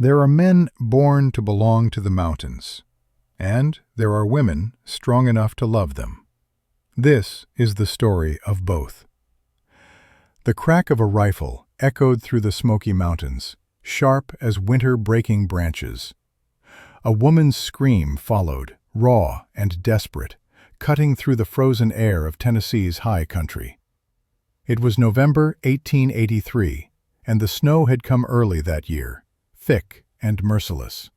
There are men born to belong to the mountains, and there are women strong enough to love them. This is the story of both. The crack of a rifle echoed through the Smoky Mountains, sharp as winter-breaking branches. A woman's scream followed, raw and desperate, cutting through the frozen air of Tennessee's high country. It was November 1883, and the snow had come early that year, thick and merciless.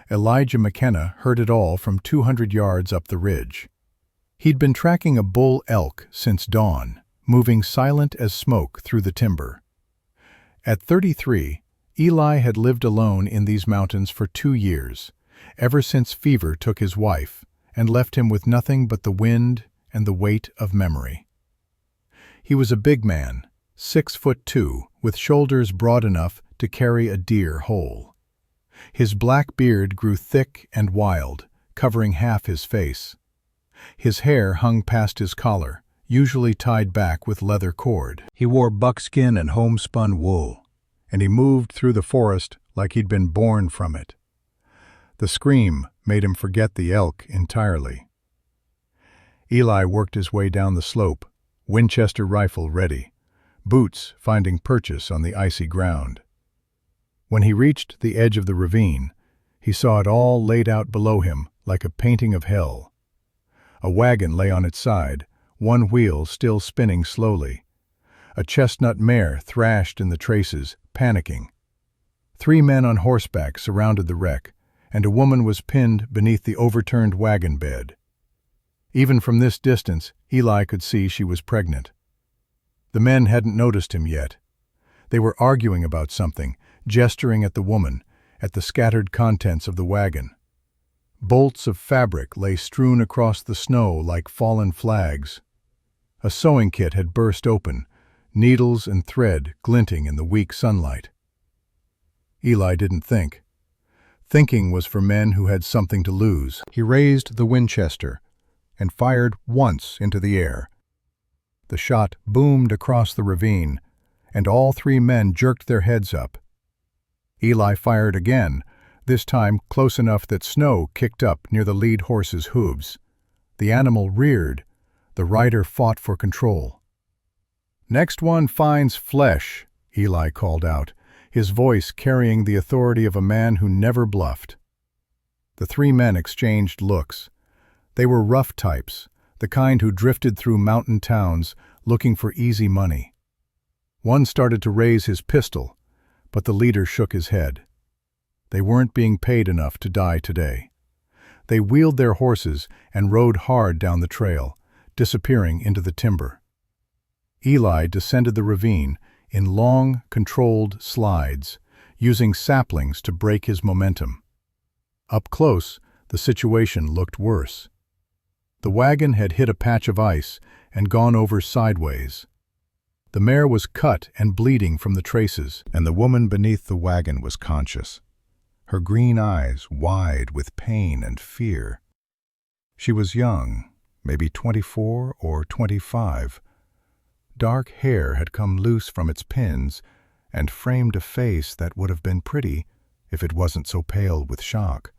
Elijah McKenna heard it all from 200 yards up the ridge. He'd been tracking a bull elk since dawn, moving silent as smoke through the timber. At 33, Eli had lived alone in these mountains for 2 years, ever since fever took his wife and left him with nothing but the wind and the weight of memory. He was a big man, 6'2", with shoulders broad enough to carry a deer whole. His black beard grew thick and wild, covering half his face. His hair hung past his collar, usually tied back with leather cord. He wore buckskin and homespun wool, and he moved through the forest like he'd been born from it. The scream made him forget the elk entirely. Eli worked his way down the slope, Winchester rifle ready, boots finding purchase on the icy ground. When he reached the edge of the ravine, he saw it all laid out below him like a painting of hell. A wagon lay on its side, one wheel still spinning slowly. A chestnut mare thrashed in the traces, panicking. 3 men on horseback surrounded the wreck, and a woman was pinned beneath the overturned wagon bed. Even from this distance, Eli could see she was pregnant. The men hadn't noticed him yet. They were arguing about something, gesturing at the woman, at the scattered contents of the wagon. Bolts of fabric lay strewn across the snow like fallen flags. A sewing kit had burst open, needles and thread glinting in the weak sunlight. Eli didn't think. Thinking was for men who had something to lose. He raised the Winchester and fired once into the air. The shot boomed across the ravine, and all 3 men jerked their heads up. Eli fired again, this time close enough that snow kicked up near the lead horse's hooves. The animal reared. The rider fought for control. "Next one finds flesh," Eli called out, his voice carrying the authority of a man who never bluffed. The 3 men exchanged looks. They were rough types, the kind who drifted through mountain towns looking for easy money. One started to raise his pistol, but the leader shook his head. They weren't being paid enough to die today. They wheeled their horses and rode hard down the trail, disappearing into the timber. Eli descended the ravine in long, controlled slides, using saplings to break his momentum. Up close, the situation looked worse. The wagon had hit a patch of ice and gone over sideways. The mare was cut and bleeding from the traces, and the woman beneath the wagon was conscious, her green eyes wide with pain and fear. She was young, maybe 24 or 25. Dark hair had come loose from its pins and framed a face that would have been pretty if it wasn't so pale with shock.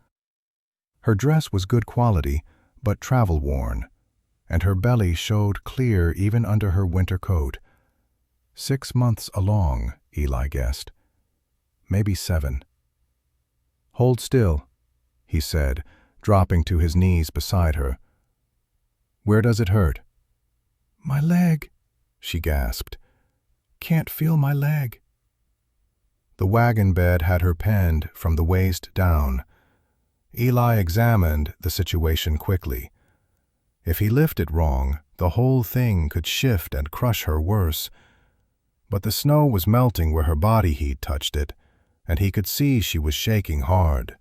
Her dress was good quality, but travel-worn, and her belly showed clear even under her winter coat. 6 months along, Eli guessed. Maybe 7. "Hold still," he said, dropping to his knees beside her. "Where does it hurt?" "My leg," she gasped. "Can't feel my leg." The wagon bed had her penned from the waist down. Eli examined the situation quickly. If he lifted wrong, the whole thing could shift and crush her worse. But the snow was melting where her body heat touched it, and he could see she was shaking hard.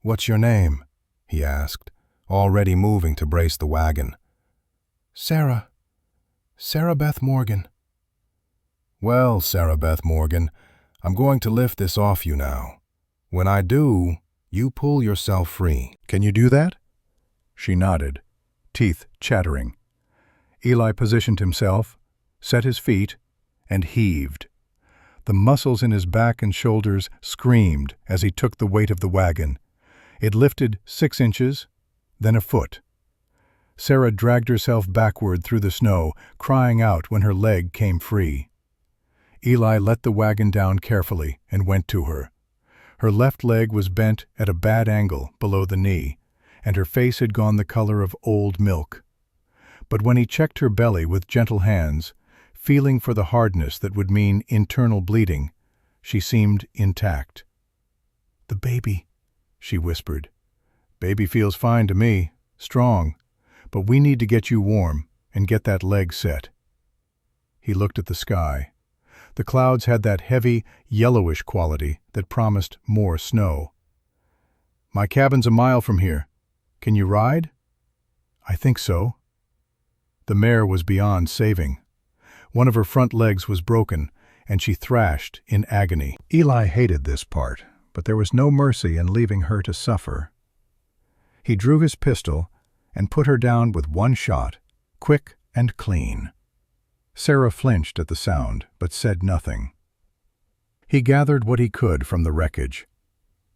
"What's your name?" he asked, already moving to brace the wagon. "Sarah. Sarah Beth Morgan." "Well, Sarah Beth Morgan, I'm going to lift this off you now. When I do, you pull yourself free. Can you do that?" She nodded, teeth chattering. Eli positioned himself, set his feet, and heaved. The muscles in his back and shoulders screamed as he took the weight of the wagon. It lifted 6 inches, then a foot. Sarah dragged herself backward through the snow, crying out when her leg came free. Eli let the wagon down carefully and went to her. Her left leg was bent at a bad angle below the knee, and her face had gone the color of old milk. But when he checked her belly with gentle hands, feeling for the hardness that would mean internal bleeding, she seemed intact. "The baby," she whispered. "Baby feels fine to me, strong, but we need to get you warm and get that leg set." He looked at the sky. The clouds had that heavy, yellowish quality that promised more snow. "My cabin's a mile from here. Can you ride?" "I think so." The mare was beyond saving. One of her front legs was broken, and she thrashed in agony. Eli hated this part, but there was no mercy in leaving her to suffer. He drew his pistol and put her down with one shot, quick and clean. Sarah flinched at the sound, but said nothing. He gathered what he could from the wreckage.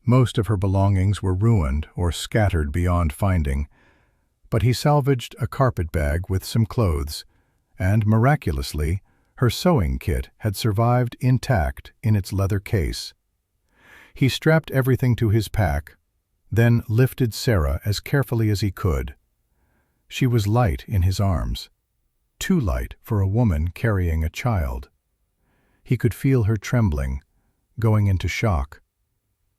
Most of her belongings were ruined or scattered beyond finding, but he salvaged a carpet bag with some clothes, and, miraculously, her sewing kit had survived intact in its leather case. He strapped everything to his pack, then lifted Sarah as carefully as he could. She was light in his arms, too light for a woman carrying a child. He could feel her trembling, going into shock.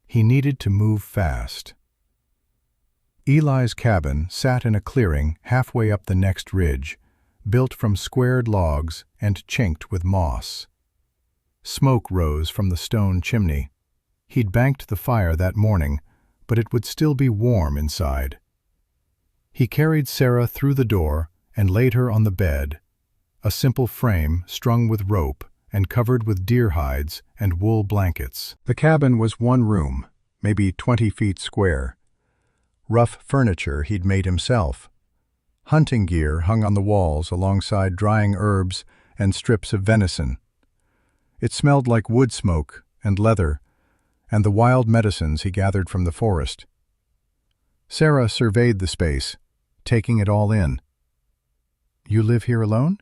He needed to move fast. Eli's cabin sat in a clearing halfway up the next ridge, built from squared logs and chinked with moss. Smoke rose from the stone chimney. He'd banked the fire that morning, but it would still be warm inside. He carried Sarah through the door and laid her on the bed, a simple frame strung with rope and covered with deer hides and wool blankets. The cabin was one room, maybe 20 feet square. Rough furniture he'd made himself. Hunting gear hung on the walls alongside drying herbs and strips of venison. It smelled like wood smoke and leather, and the wild medicines he gathered from the forest. Sarah surveyed the space, taking it all in. "You live here alone?"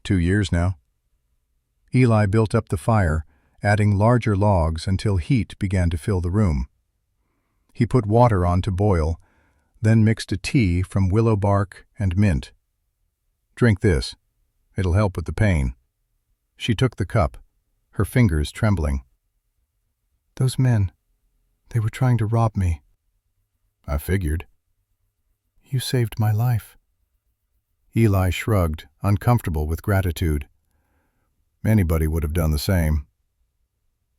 2 years now." Eli built up the fire, adding larger logs until heat began to fill the room. He put water on to boil, then mixed a tea from willow bark and mint. "Drink this. It'll help with the pain." She took the cup, her fingers trembling. "Those men, they were trying to rob me." "I figured." "You saved my life." Eli shrugged, uncomfortable with gratitude. "Anybody would have done the same."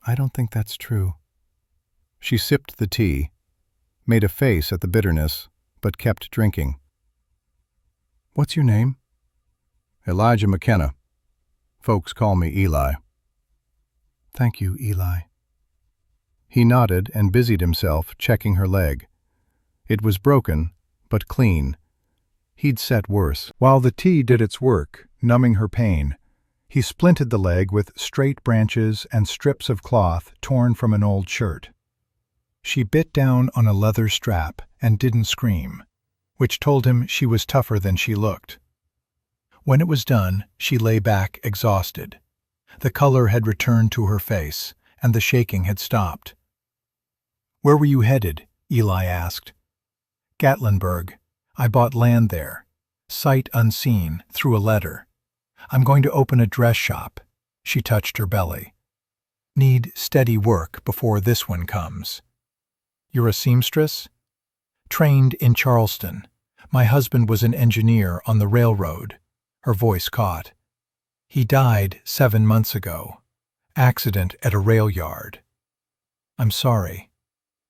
"I don't think that's true." She sipped the tea, made a face at the bitterness, but kept drinking. "What's your name?" "Elijah McKenna. Folks call me Eli." "Thank you, Eli." He nodded and busied himself checking her leg. It was broken, but clean. He'd set worse. While the tea did its work, numbing her pain, he splinted the leg with straight branches and strips of cloth torn from an old shirt. She bit down on a leather strap and didn't scream, which told him she was tougher than she looked. When it was done, she lay back exhausted. The color had returned to her face, and the shaking had stopped. "Where were you headed?" Eli asked. "Gatlinburg. I bought land there. Sight unseen, through a letter. I'm going to open a dress shop." She touched her belly. "Need steady work before this one comes." "You're a seamstress?" "Trained in Charleston. My husband was an engineer on the railroad." Her voice caught. "He died 7 months ago. Accident at a rail yard." "I'm sorry."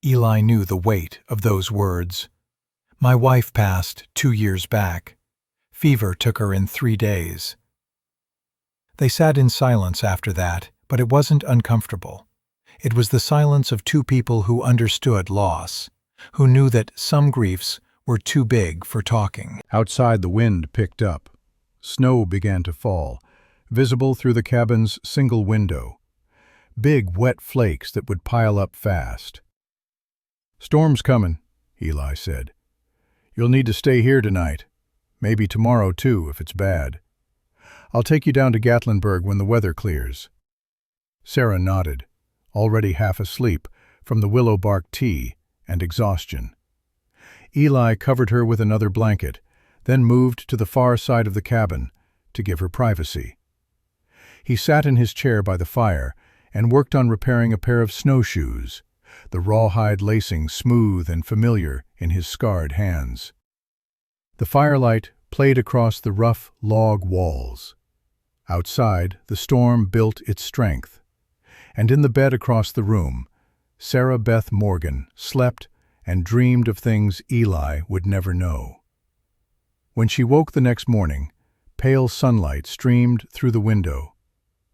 Eli knew the weight of those words. "My wife passed 2 years back. Fever took her in 3 days." They sat in silence after that, but it wasn't uncomfortable. It was the silence of two people who understood loss, who knew that some griefs were too big for talking. Outside, the wind picked up. Snow began to fall, visible through the cabin's single window, big wet flakes that would pile up fast. "Storm's coming," Eli said. "You'll need to stay here tonight. Maybe tomorrow, too, if it's bad. I'll take you down to Gatlinburg when the weather clears." Sarah nodded, already half asleep from the willow bark tea and exhaustion. Eli covered her with another blanket, then moved to the far side of the cabin to give her privacy. He sat in his chair by the fire and worked on repairing a pair of snowshoes, the rawhide lacing smooth and familiar in his scarred hands. The firelight played across the rough log walls. Outside, the storm built its strength, and in the bed across the room, Sarah Beth Morgan slept and dreamed of things Eli would never know. When she woke the next morning, pale sunlight streamed through the window.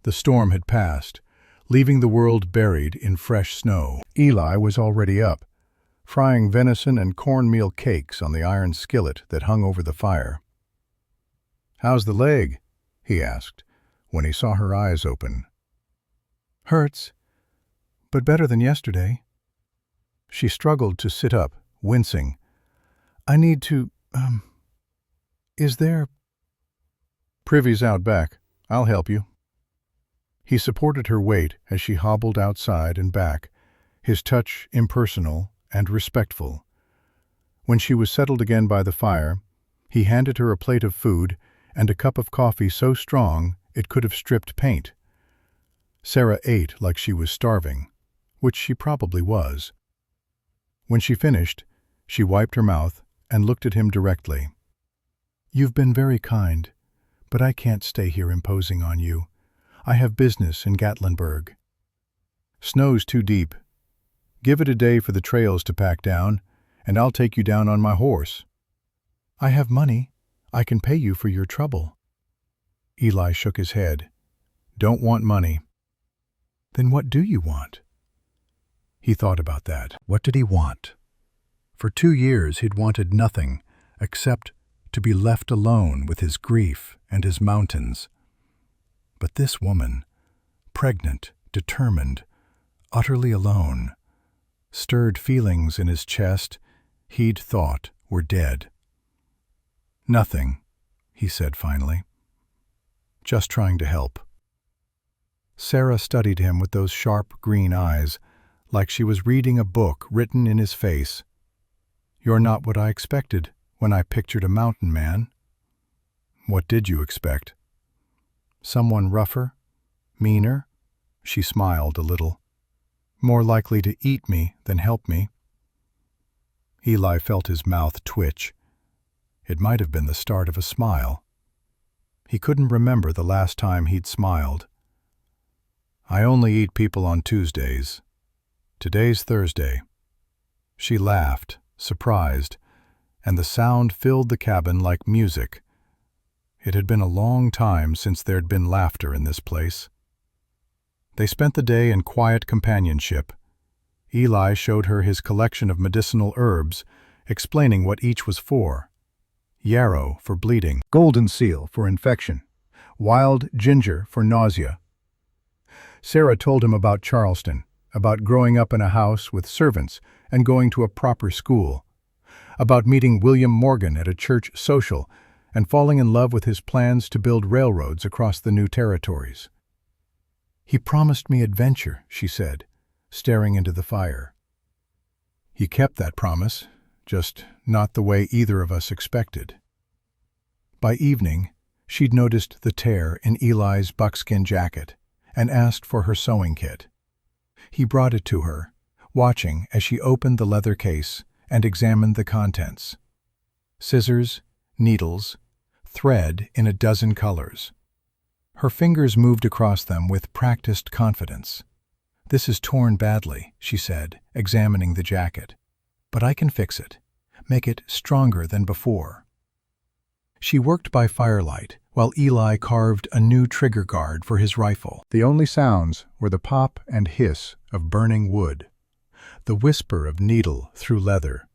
The storm had passed, leaving the world buried in fresh snow. Eli was already up, frying venison and cornmeal cakes on the iron skillet that hung over the fire. "How's the leg?" he asked, when he saw her eyes open. "Hurts, but better than yesterday." She struggled to sit up, wincing. "I need to, is there—" "Privy's out back. I'll help you." He supported her weight as she hobbled outside and back, his touch impersonal and respectful. When she was settled again by the fire, he handed her a plate of food and a cup of coffee so strong it could have stripped paint. Sarah ate like she was starving, which she probably was. When she finished, she wiped her mouth and looked at him directly. "You've been very kind, but I can't stay here imposing on you. I have business in Gatlinburg." "Snow's too deep. Give it a day for the trails to pack down, and I'll take you down on my horse." "I have money. I can pay you for your trouble." Eli shook his head. "Don't want money." "Then what do you want?" He thought about that. What did he want? For 2 years he'd wanted nothing except to be left alone with his grief and his mountains. But this woman, pregnant, determined, utterly alone, stirred feelings in his chest he'd thought were dead. "Nothing," he said finally. "Just trying to help." Sarah studied him with those sharp green eyes, like she was reading a book written in his face. "You're not what I expected when I pictured a mountain man." "What did you expect?" "Someone rougher, meaner," she smiled a little. "More likely to eat me than help me." Eli felt his mouth twitch. It might have been the start of a smile. He couldn't remember the last time he'd smiled. "I only eat people on Tuesdays. Today's Thursday." She laughed, surprised, and the sound filled the cabin like music. It had been a long time since there'd been laughter in this place. They spent the day in quiet companionship. Eli showed her his collection of medicinal herbs, explaining what each was for. Yarrow for bleeding, golden seal for infection, wild ginger for nausea. Sarah told him about Charleston, about growing up in a house with servants and going to a proper school, about meeting William Morgan at a church social and falling in love with his plans to build railroads across the new territories. "He promised me adventure," she said, staring into the fire. "He kept that promise, just not the way either of us expected." By evening, she'd noticed the tear in Eli's buckskin jacket and asked for her sewing kit. He brought it to her, watching as she opened the leather case and examined the contents. Scissors, needles, thread in a dozen colors. Her fingers moved across them with practiced confidence. "This is torn badly," she said, examining the jacket. "But I can fix it, make it stronger than before." She worked by firelight while Eli carved a new trigger guard for his rifle. The only sounds were the pop and hiss of burning wood, the whisper of needle through leather,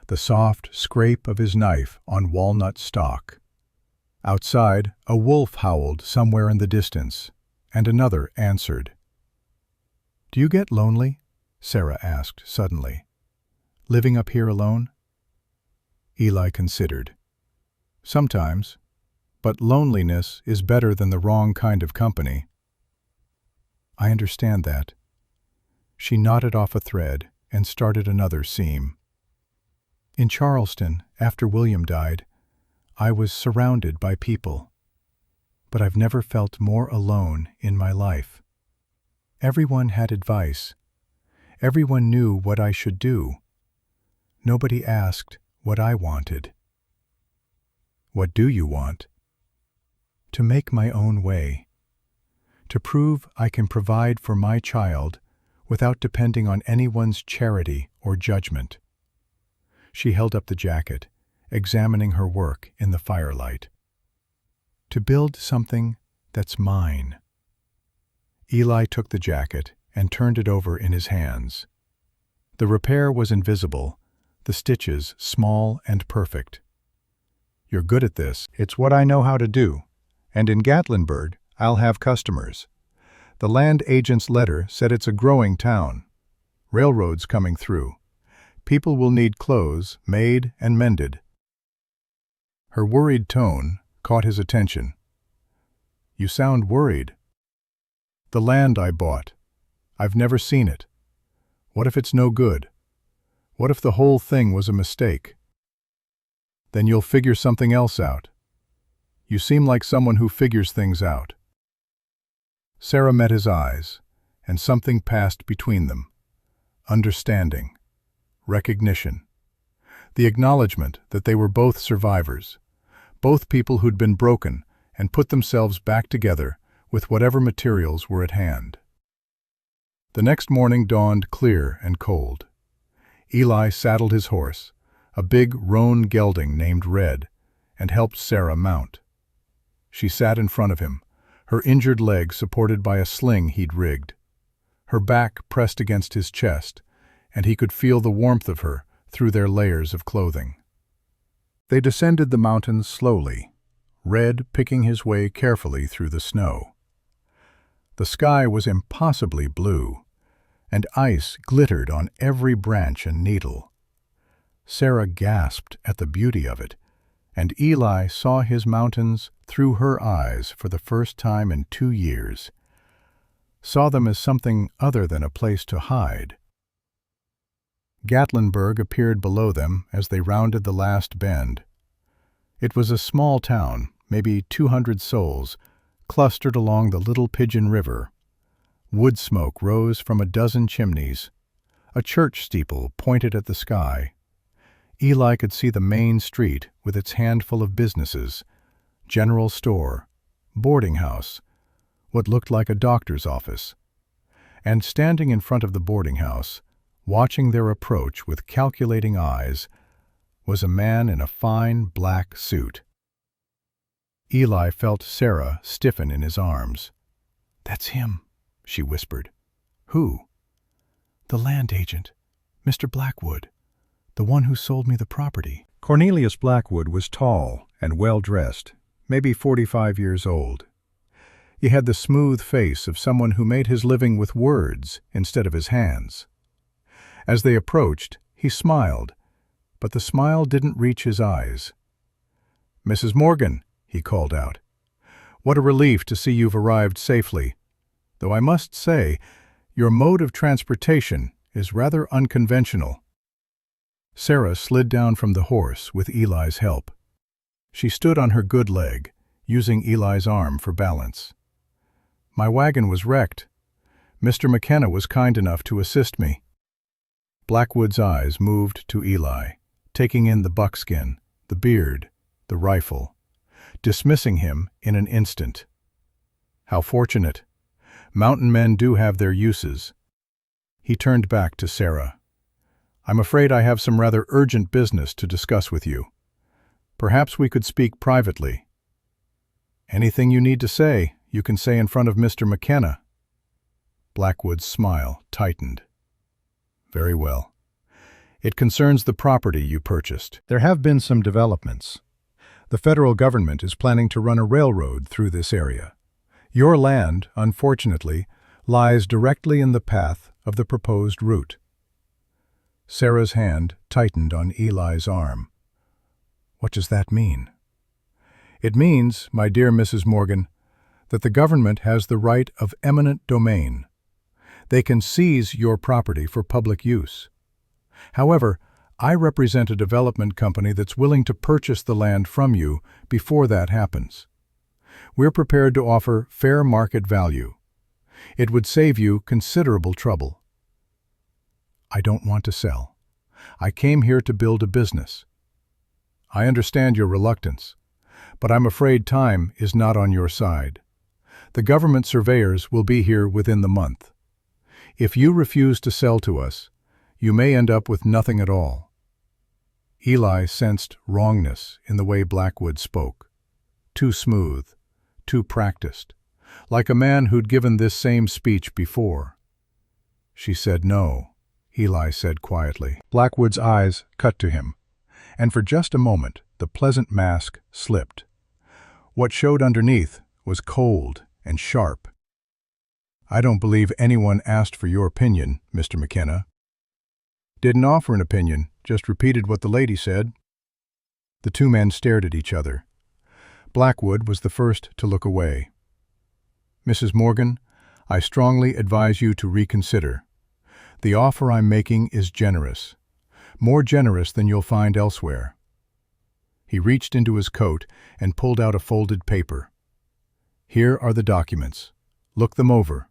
the soft scrape of his knife on walnut stock. Outside, a wolf howled somewhere in the distance, and another answered. "Do you get lonely?" Sarah asked suddenly. "Living up here alone?" Eli considered. "Sometimes, but loneliness is better than the wrong kind of company." "I understand that." She knotted off a thread and started another seam. "In Charleston, after William died, I was surrounded by people. But I've never felt more alone in my life. Everyone had advice. Everyone knew what I should do. Nobody asked what I wanted." "What do you want?" "To make my own way. To prove I can provide for my child without depending on anyone's charity or judgment." She held up the jacket, examining her work in the firelight. "To build something that's mine." Eli took the jacket and turned it over in his hands. The repair was invisible, the stitches small and perfect. "You're good at this. It's what I know how to do. And in Gatlinburg, I'll have customers. The land agent's letter said it's a growing town. Railroads coming through. People will need clothes made and mended." Her worried tone caught his attention. "You sound worried." "The land I bought. I've never seen it. What if it's no good? What if the whole thing was a mistake?" "Then you'll figure something else out. You seem like someone who figures things out." Sarah met his eyes, and something passed between them. Understanding. Recognition. The acknowledgement that they were both survivors, both people who'd been broken and put themselves back together with whatever materials were at hand. The next morning dawned clear and cold. Eli saddled his horse, a big roan gelding named Red, and helped Sarah mount. She sat in front of him, her injured leg supported by a sling he'd rigged. Her back pressed against his chest, and he could feel the warmth of her through their layers of clothing. They descended the mountains slowly, Red picking his way carefully through the snow. The sky was impossibly blue, and ice glittered on every branch and needle. Sarah gasped at the beauty of it, and Eli saw his mountains through her eyes for the first time in 2 years, saw them as something other than a place to hide. Gatlinburg appeared below them as they rounded the last bend. It was a small town, maybe 200 souls, clustered along the Little Pigeon River. Wood smoke rose from a dozen chimneys. A church steeple pointed at the sky. Eli could see the main street with its handful of businesses, general store, boarding house, what looked like a doctor's office. And standing in front of the boarding house, watching their approach with calculating eyes, was a man in a fine black suit. Eli felt Sarah stiffen in his arms. "That's him," she whispered. "Who?" "The land agent, Mr. Blackwood, the one who sold me the property." Cornelius Blackwood was tall and well-dressed, maybe 45 years old. He had the smooth face of someone who made his living with words instead of his hands. As they approached, he smiled, but the smile didn't reach his eyes. "Mrs. Morgan," he called out, "what a relief to see you've arrived safely. Though I must say, your mode of transportation is rather unconventional." Sarah slid down from the horse with Eli's help. She stood on her good leg, using Eli's arm for balance. "My wagon was wrecked. Mr. McKenna was kind enough to assist me." Blackwood's eyes moved to Eli, taking in the buckskin, the beard, the rifle, dismissing him in an instant. How fortunate. Mountain men do have their uses. He turned back to Sarah. "I'm afraid I have some rather urgent business to discuss with you. Perhaps we could speak privately." "Anything you need to say, you can say in front of Mr. McKenna." Blackwood's smile tightened. "Very well. It concerns the property you purchased. There have been some developments. The federal government is planning to run a railroad through this area. Your land, unfortunately, lies directly in the path of the proposed route. Sarah's hand tightened on Eli's arm. What does that mean? It means, my dear Mrs. Morgan, that the government has the right of eminent domain. They can seize your property for public use. However, I represent a development company that's willing to purchase the land from you before that happens. We're prepared to offer fair market value. It would save you considerable trouble. I don't want to sell. I came here to build a business. I understand your reluctance, but I'm afraid time is not on your side. The government surveyors will be here within the month. If you refuse to sell to us, you may end up with nothing at all. Eli sensed wrongness in the way Blackwood spoke. Too smooth, too practiced, like a man who'd given this same speech before. She said no, Eli said quietly. Blackwood's eyes cut to him, and for just a moment the pleasant mask slipped. What showed underneath was cold and sharp. I don't believe anyone asked for your opinion, Mr. McKenna. Didn't offer an opinion, just repeated what the lady said. The two men stared at each other. Blackwood was the first to look away. Mrs. Morgan, I strongly advise you to reconsider. The offer I'm making is generous, more generous than you'll find elsewhere. He reached into his coat and pulled out a folded paper. Here are the documents. Look them over.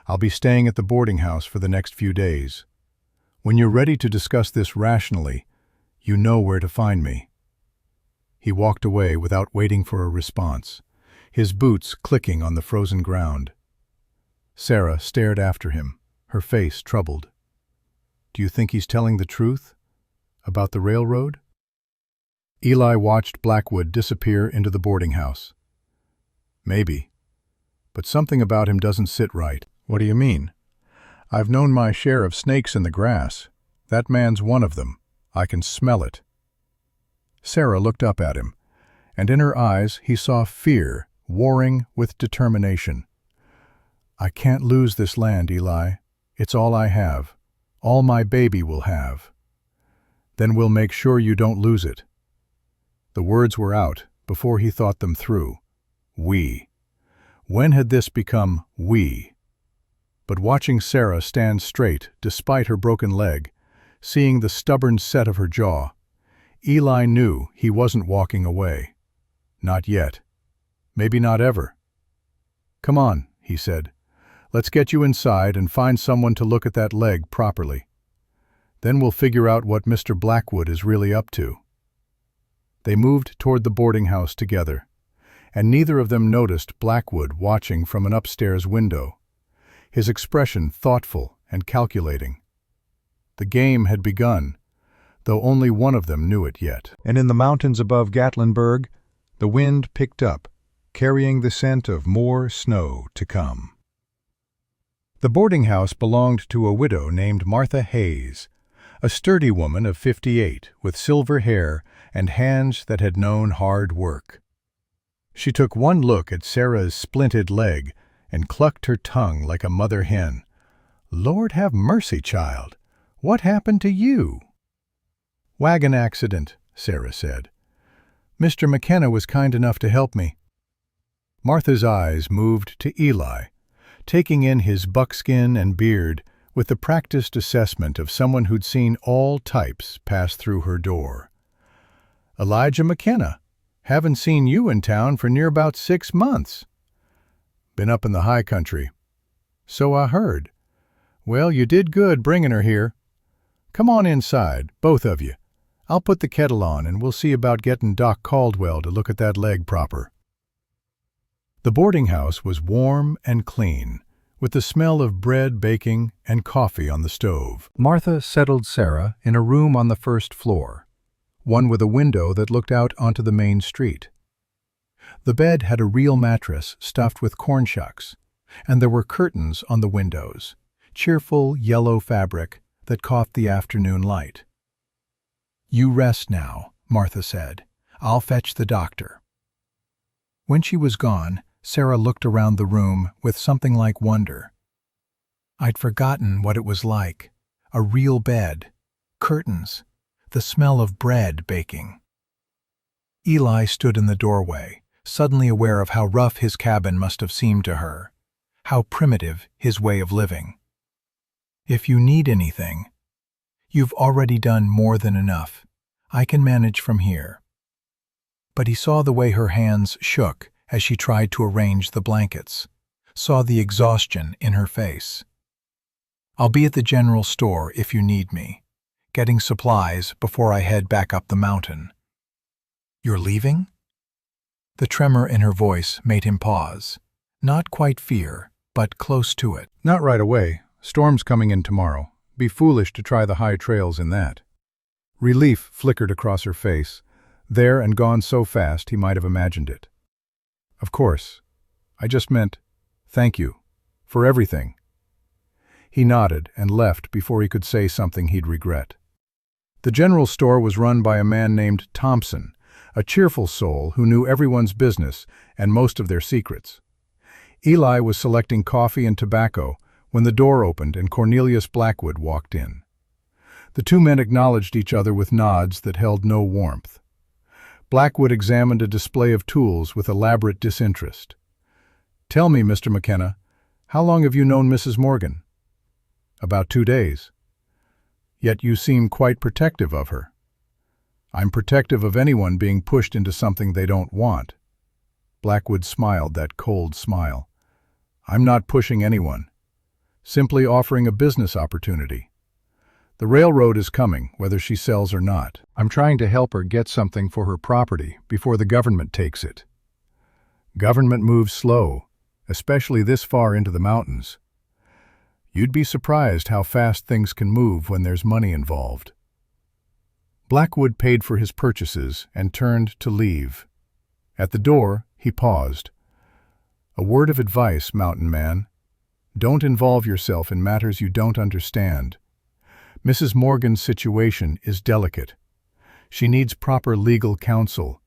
I'll be staying at the boarding house for the next few days. When you're ready to discuss this rationally, you know where to find me. He walked away without waiting for a response, his boots clicking on the frozen ground. Sarah stared after him, her face troubled. Do you think he's telling the truth? About the railroad? Eli watched Blackwood disappear into the boarding house. Maybe. But something about him doesn't sit right. What do you mean? I've known my share of snakes in the grass. That man's one of them. I can smell it. Sarah looked up at him, and in her eyes he saw fear warring with determination. I can't lose this land, Eli. It's all I have. All my baby will have. Then we'll make sure you don't lose it. The words were out before he thought them through. We. When had this become we? But watching Sarah stand straight despite her broken leg, seeing the stubborn set of her jaw, Eli knew he wasn't walking away. Not yet. Maybe not ever. Come on, he said. Let's get you inside and find someone to look at that leg properly. Then we'll figure out what Mr. Blackwood is really up to. They moved toward the boarding house together, and neither of them noticed Blackwood watching from an upstairs window, his expression thoughtful and calculating. The game had begun, though only one of them knew it yet. And in the mountains above Gatlinburg, the wind picked up, carrying the scent of more snow to come. The boarding house belonged to a widow named Martha Hayes, a sturdy woman of 58 with silver hair and hands that had known hard work. She took one look at Sarah's splinted leg and clucked her tongue like a mother hen. Lord have mercy, child. What happened to you? Wagon accident, Sarah said. Mr. McKenna was kind enough to help me. Martha's eyes moved to Eli, taking in his buckskin and beard with the practiced assessment of someone who'd seen all types pass through her door. Elijah McKenna. Haven't seen you in town for near about 6 months. Been up in the high country. So I heard. Well, you did good bringing her here. Come on inside, both of you. I'll put the kettle on and we'll see about getting Doc Caldwell to look at that leg proper. The boarding house was warm and clean, with the smell of bread baking and coffee on the stove. Martha settled Sarah in a room on the first floor, one with a window that looked out onto the main street. The bed had a real mattress stuffed with corn shucks, and there were curtains on the windows, cheerful yellow fabric that caught the afternoon light. You rest now, Martha said. I'll fetch the doctor. When she was gone, Sarah looked around the room with something like wonder. I'd forgotten what it was like. A real bed, curtains, the smell of bread baking. Eli stood in the doorway, suddenly aware of how rough his cabin must have seemed to her, how primitive his way of living. If you need anything, you've already done more than enough. I can manage from here. But he saw the way her hands shook as she tried to arrange the blankets, saw the exhaustion in her face. I'll be at the general store if you need me, getting supplies before I head back up the mountain. You're leaving? The tremor in her voice made him pause. Not quite fear, but close to it. Not right away. Storm's coming in tomorrow. Be foolish to try the high trails in that. Relief flickered across her face, there and gone so fast he might have imagined it. Of course. I just meant, thank you. For everything. He nodded and left before he could say something he'd regret. The general store was run by a man named Thompson, a cheerful soul who knew everyone's business and most of their secrets. Eli was selecting coffee and tobacco when the door opened and Cornelius Blackwood walked in. The two men acknowledged each other with nods that held no warmth. Blackwood examined a display of tools with elaborate disinterest. "Tell me, Mr. McKenna, how long have you known Mrs. Morgan?" "About 2 days. Yet you seem quite protective of her." "I'm protective of anyone being pushed into something they don't want." Blackwood smiled that cold smile. "I'm not pushing anyone. Simply offering a business opportunity. The railroad is coming, whether she sells or not. I'm trying to help her get something for her property before the government takes it. Government moves slow, especially this far into the mountains. You'd be surprised how fast things can move when there's money involved." Blackwood paid for his purchases and turned to leave. At the door, he paused. "A word of advice, mountain man. Don't involve yourself in matters you don't understand. Mrs. Morgan's situation is delicate. She needs proper legal counsel,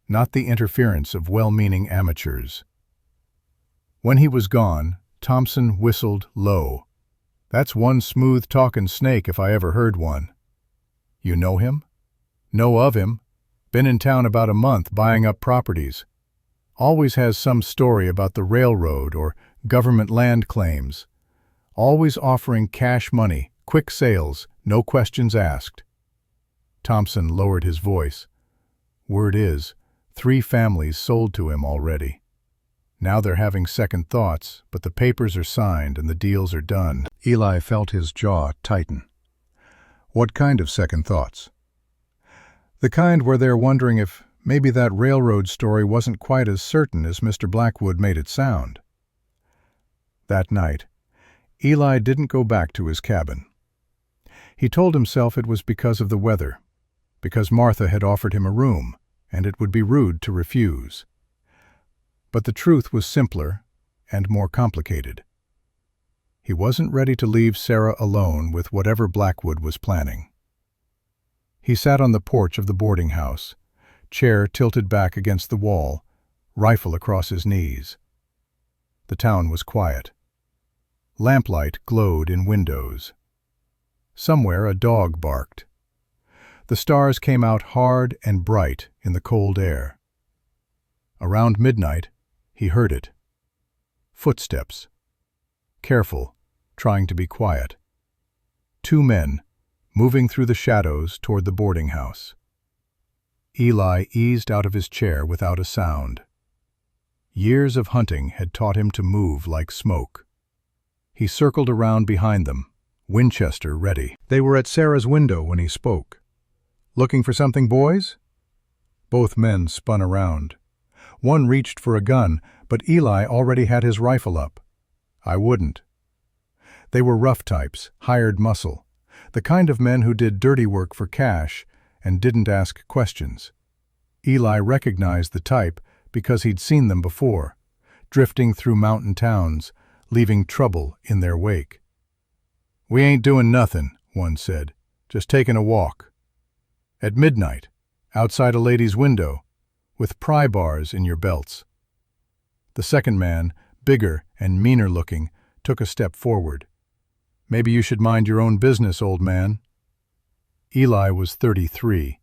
not the interference of well-meaning amateurs." When he was gone, Thompson whistled low. "That's one smooth-talking snake if I ever heard one." "You know him?" "Know of him. Been in town about a month buying up properties. Always has some story about the railroad or government land claims. Always offering cash money, quick sales, no questions asked." Thompson lowered his voice. "Word is, 3 families sold to him already. Now they're having second thoughts, but the papers are signed and the deals are done." Eli felt his jaw tighten. "What kind of second thoughts?" "The kind where they're wondering if maybe that railroad story wasn't quite as certain as Mr. Blackwood made it sound." That night, Eli didn't go back to his cabin. He told himself it was because of the weather, because Martha had offered him a room, and it would be rude to refuse. But the truth was simpler and more complicated. He wasn't ready to leave Sarah alone with whatever Blackwood was planning. He sat on the porch of the boarding house, chair tilted back against the wall, rifle across his knees. The town was quiet. Lamplight glowed in windows. Somewhere a dog barked. The stars came out hard and bright in the cold air. Around midnight, he heard it. Footsteps. Careful, trying to be quiet. 2 men, moving through the shadows toward the boarding house. Eli eased out of his chair without a sound. Years of hunting had taught him to move like smoke. He circled around behind them, Winchester ready. They were at Sarah's window when he spoke. "Looking for something, boys?" Both men spun around. One reached for a gun, but Eli already had his rifle up. "I wouldn't." They were rough types, hired muscle, the kind of men who did dirty work for cash and didn't ask questions. Eli recognized the type because he'd seen them before, drifting through mountain towns, leaving trouble in their wake. "We ain't doing nothing," one said, "just taking a walk." "At midnight, outside a lady's window, with pry bars in your belts." The second man, bigger and meaner looking, took a step forward. Maybe you should mind your own business, old man." Eli was 33,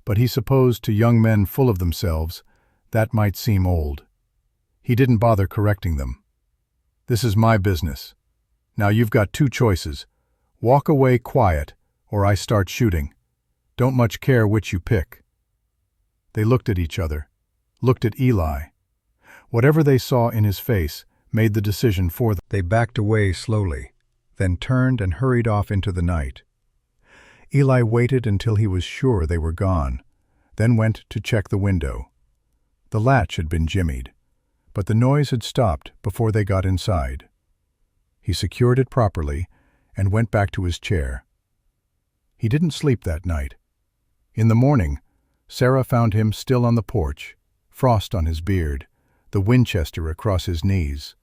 but he supposed to young men full of themselves that might seem old. He didn't bother correcting them. "This is my business. Now you've got two choices. Walk away quiet, or I start shooting. Don't much care which you pick." They looked at each other, looked at Eli. Whatever they saw in his face made the decision for them. They backed away slowly, then turned and hurried off into the night. Eli waited until he was sure they were gone, then went to check the window. The latch had been jimmied, but the noise had stopped before they got inside. He secured it properly and went back to his chair. He didn't sleep that night. In the morning, Sarah found him still on the porch, frost on his beard, the Winchester across his knees.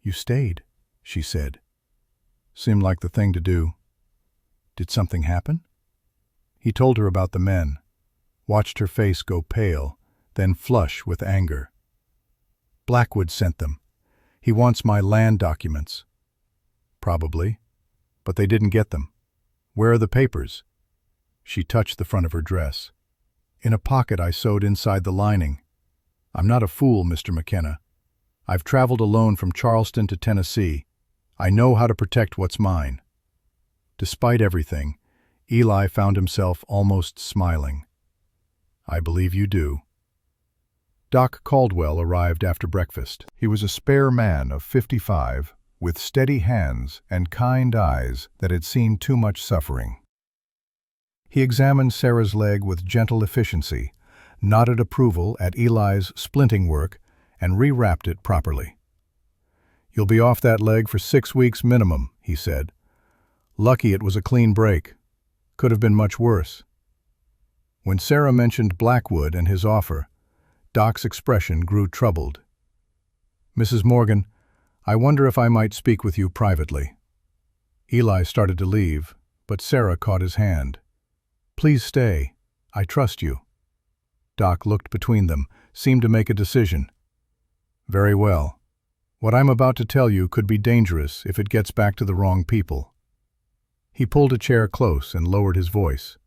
"You stayed," she said. "Seemed like the thing to do." "Did something happen?" He told her about the men, watched her face go pale, then flush with anger. "Blackwood sent them. He wants my land documents." "Probably. But they didn't get them. Where are the papers?" She touched the front of her dress. "In a pocket I sewed inside the lining. I'm not a fool, Mr. McKenna. I've traveled alone from Charleston to Tennessee. I know how to protect what's mine." Despite everything, Eli found himself almost smiling. "I believe you do." Doc Caldwell arrived after breakfast. He was a spare man of 55, with steady hands and kind eyes that had seen too much suffering. He examined Sarah's leg with gentle efficiency, nodded approval at Eli's splinting work, and rewrapped it properly. "You'll be off that leg for 6 weeks minimum," he said. "Lucky it was a clean break. Could have been much worse." When Sarah mentioned Blackwood and his offer, Doc's expression grew troubled. "Mrs. Morgan, I wonder if I might speak with you privately." Eli started to leave, but Sarah caught his hand. "Please stay. I trust you." Doc looked between them, seemed to make a decision. "Very well. What I'm about to tell you could be dangerous if it gets back to the wrong people." He pulled a chair close and lowered his voice.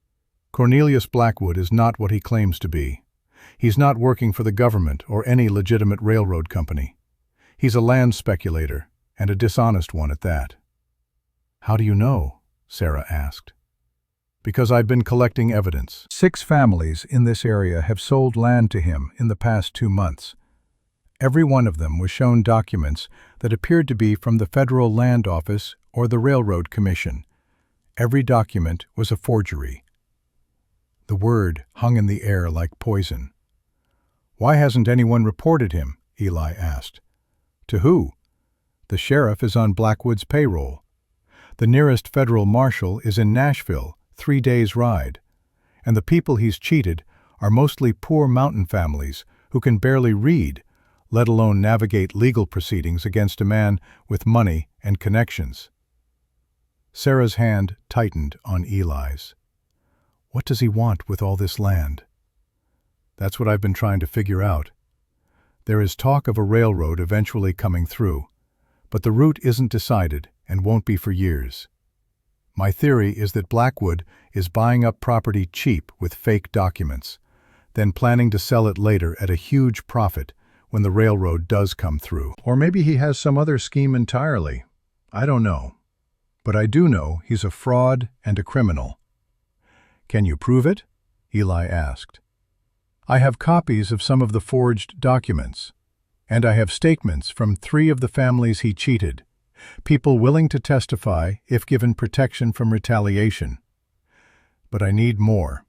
"Cornelius Blackwood is not what he claims to be. He's not working for the government or any legitimate railroad company. He's a land speculator, and a dishonest one at that." "How do you know?" Sarah asked. "Because I've been collecting evidence. 6 families in this area have sold land to him in the past 2 months. Every one of them was shown documents that appeared to be from the Federal Land Office or the Railroad Commission. Every document was a forgery." The word hung in the air like poison. "Why hasn't anyone reported him?" Eli asked. "To who?" "The sheriff is on Blackwood's payroll. The nearest federal marshal is in Nashville, 3 days' ride. And the people he's cheated are mostly poor mountain families who can barely read, let alone navigate legal proceedings against a man with money and connections." Sarah's hand tightened on Eli's. "What does he want with all this land?" "That's what I've been trying to figure out. There is talk of a railroad eventually coming through, but the route isn't decided and won't be for years. My theory is that Blackwood is buying up property cheap with fake documents, then planning to sell it later at a huge profit when the railroad does come through. Or maybe he has some other scheme entirely. I don't know. But I do know he's a fraud and a criminal." "Can you prove it?" Eli asked. "I have copies of some of the forged documents, and I have statements from 3 of the families he cheated, people willing to testify if given protection from retaliation. But I need more.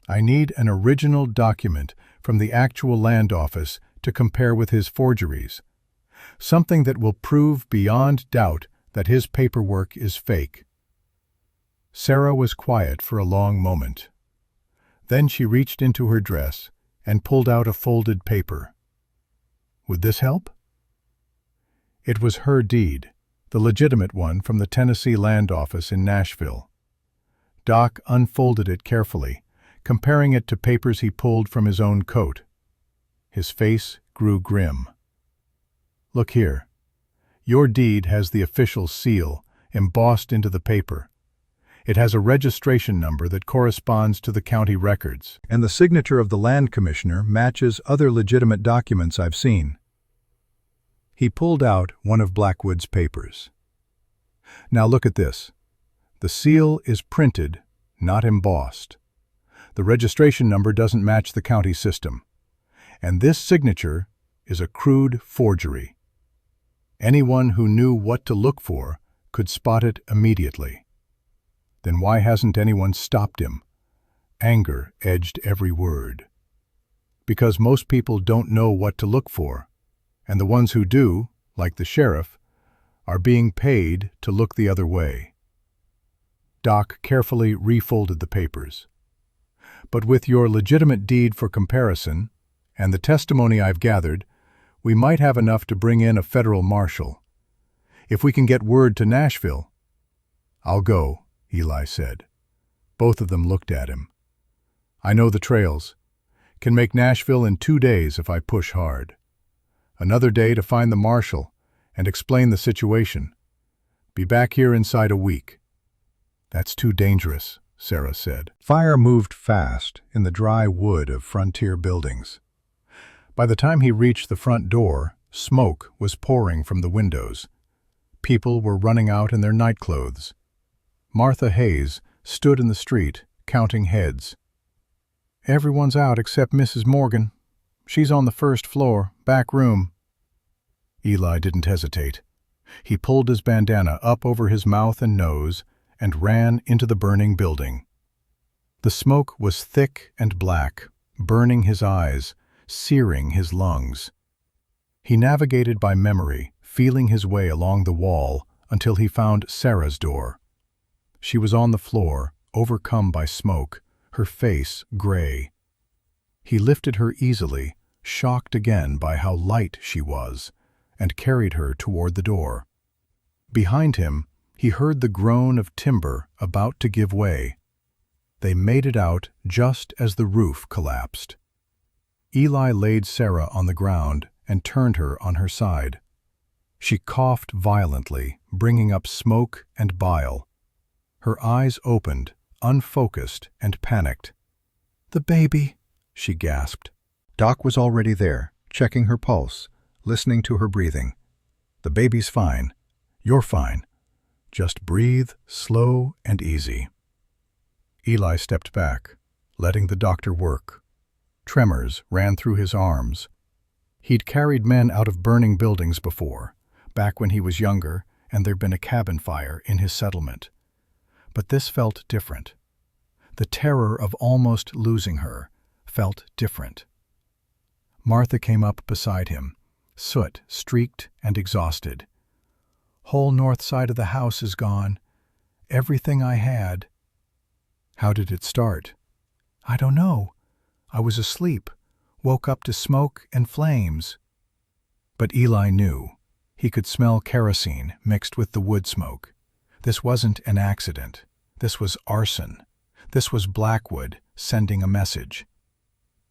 I need an original document from the actual land office to compare with his forgeries, something that will prove beyond doubt that his paperwork is fake." Sarah was quiet for a long moment. Then she reached into her dress and pulled out a folded paper. "Would this help?" It was her deed, the legitimate one from the Tennessee Land Office in Nashville. Doc unfolded it carefully, comparing it to papers he pulled from his own coat. His face grew grim. "Look here. Your deed has the official seal embossed into the paper. It has a registration number that corresponds to the county records, and the signature of the land commissioner matches other legitimate documents I've seen. He pulled out one of Blackwood's papers. Now look at this. The seal is printed, not embossed. The registration number doesn't match the county system. And this signature is a crude forgery. Anyone who knew what to look for could spot it immediately. Then why hasn't anyone stopped him? Anger edged every word. Because most people don't know what to look for, and the ones who do, like the sheriff, are being paid to look the other way. Doc carefully refolded the papers. But with your legitimate deed for comparison, and the testimony I've gathered, we might have enough to bring in a federal marshal. If we can get word to Nashville. I'll go, Eli said. Both of them looked at him. I know the trails. Can make Nashville in 2 days if I push hard. Another day to find the marshal and explain the situation. Be back here inside a week. That's too dangerous, Sarah said. Fire moved fast in the dry wood of frontier buildings. By the time he reached the front door, smoke was pouring from the windows. People were running out in their nightclothes. Martha Hayes stood in the street, counting heads. Everyone's out except Mrs. Morgan. She's on the first floor, back room. Eli didn't hesitate. He pulled his bandana up over his mouth and nose and ran into the burning building. The smoke was thick and black, burning his eyes, searing his lungs. He navigated by memory, feeling his way along the wall until he found Sarah's door. She was on the floor, overcome by smoke, her face gray. He lifted her easily, shocked again by how light she was, and carried her toward the door. Behind him, he heard the groan of timber about to give way. They made it out just as the roof collapsed. Eli laid Sarah on the ground and turned her on her side. She coughed violently, bringing up smoke and bile. Her eyes opened, unfocused and panicked. "The baby," she gasped. Doc was already there, checking her pulse, listening to her breathing. "The baby's fine. You're fine. Just breathe slow and easy." Eli stepped back, letting the doctor work. Tremors ran through his arms. He'd carried men out of burning buildings before, back when he was younger and there'd been a cabin fire in his settlement. But this felt different. The terror of almost losing her felt different. Martha came up beside him, soot-streaked and exhausted. "Whole north side of the house is gone. Everything I had." "How did it start?" "I don't know. I was asleep, woke up to smoke and flames." But Eli knew. He could smell kerosene mixed with the wood smoke. This wasn't an accident. This was arson. This was Blackwood sending a message.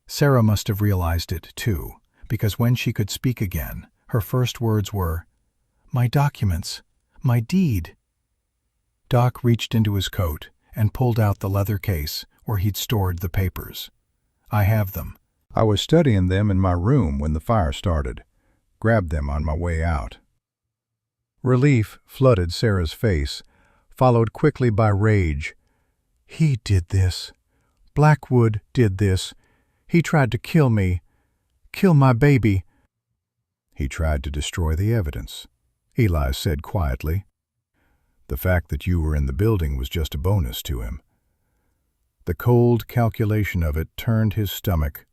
Sarah must have realized it, too, because when she could speak again, her first words were, "My documents, my deed." Doc reached into his coat and pulled out the leather case where he'd stored the papers. "I have them. I was studying them in my room when the fire started. Grabbed them on my way out." Relief flooded Sarah's face, followed quickly by rage. "He did this. Blackwood did this. He tried to kill me. Kill my baby." "He tried to destroy the evidence," Eli said quietly. "The fact that you were in the building was just a bonus to him." The cold calculation of it turned his stomach.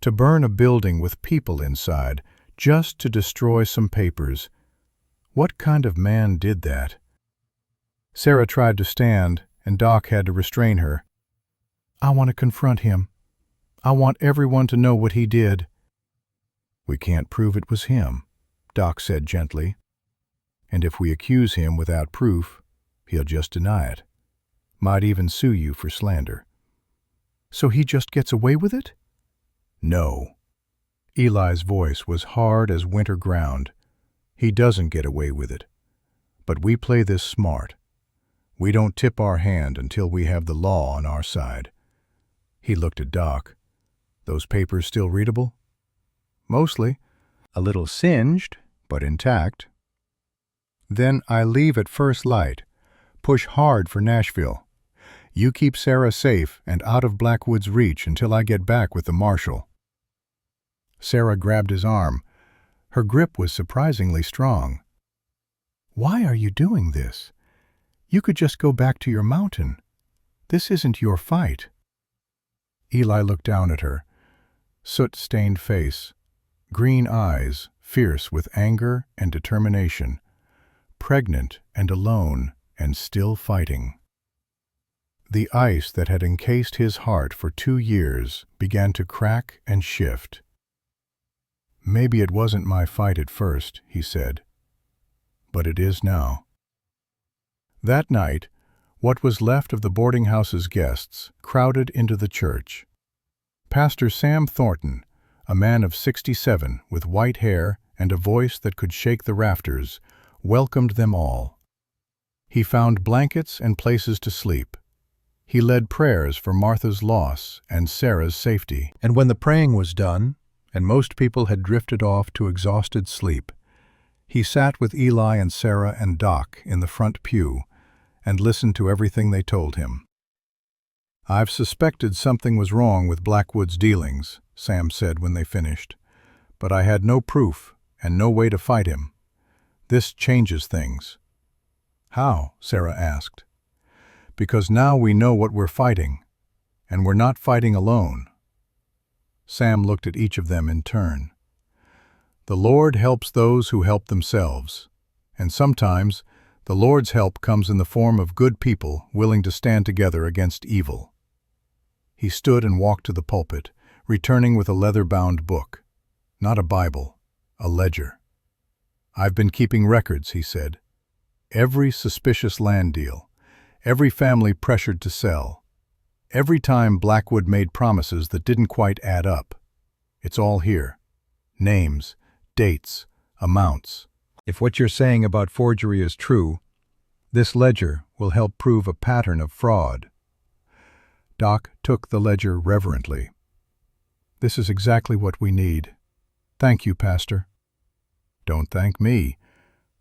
To burn a building with people inside just to destroy some papers. What kind of man did that? Sarah tried to stand, and Doc had to restrain her. "I want to confront him. I want everyone to know what he did." "We can't prove it was him," Doc said gently. "And if we accuse him without proof, he'll just deny it. Might even sue you for slander." "So he just gets away with it?" "No." Eli's voice was hard as winter ground. "He doesn't get away with it. But we play this smart. We don't tip our hand until we have the law on our side." He looked at Doc. "Those papers still readable?" "Mostly. A little singed, but intact." "Then I leave at first light. Push hard for Nashville. You keep Sarah safe and out of Blackwood's reach until I get back with the marshal." Sarah grabbed his arm. Her grip was surprisingly strong. "Why are you doing this? You could just go back to your mountain. This isn't your fight." Eli looked down at her. Soot-stained face, green eyes, fierce with anger and determination, pregnant and alone and still fighting. The ice that had encased his heart for 2 years began to crack and shift. "Maybe it wasn't my fight at first," he said, "but it is now." That night, what was left of the boarding house's guests crowded into the church. Pastor Sam Thornton, a man of 67 with white hair and a voice that could shake the rafters, welcomed them all. He found blankets and places to sleep. He led prayers for Martha's loss and Sarah's safety. And when the praying was done, and most people had drifted off to exhausted sleep, he sat with Eli and Sarah and Doc in the front pew and listened to everything they told him. "I've suspected something was wrong with Blackwood's dealings," Sam said when they finished, "but I had no proof and no way to fight him. This changes things." "How?" Sarah asked. "Because now we know what we're fighting, and we're not fighting alone." Sam looked at each of them in turn. "The Lord helps those who help themselves, and sometimes the Lord's help comes in the form of good people willing to stand together against evil." He stood and walked to the pulpit, returning with a leather-bound book. Not a Bible, a ledger. "I've been keeping records," he said. "Every suspicious land deal, every family pressured to sell, every time Blackwood made promises that didn't quite add up. It's all here. Names, dates, amounts. If what you're saying about forgery is true, this ledger will help prove a pattern of fraud." Doc took the ledger reverently. "This is exactly what we need. Thank you, Pastor." "Don't thank me.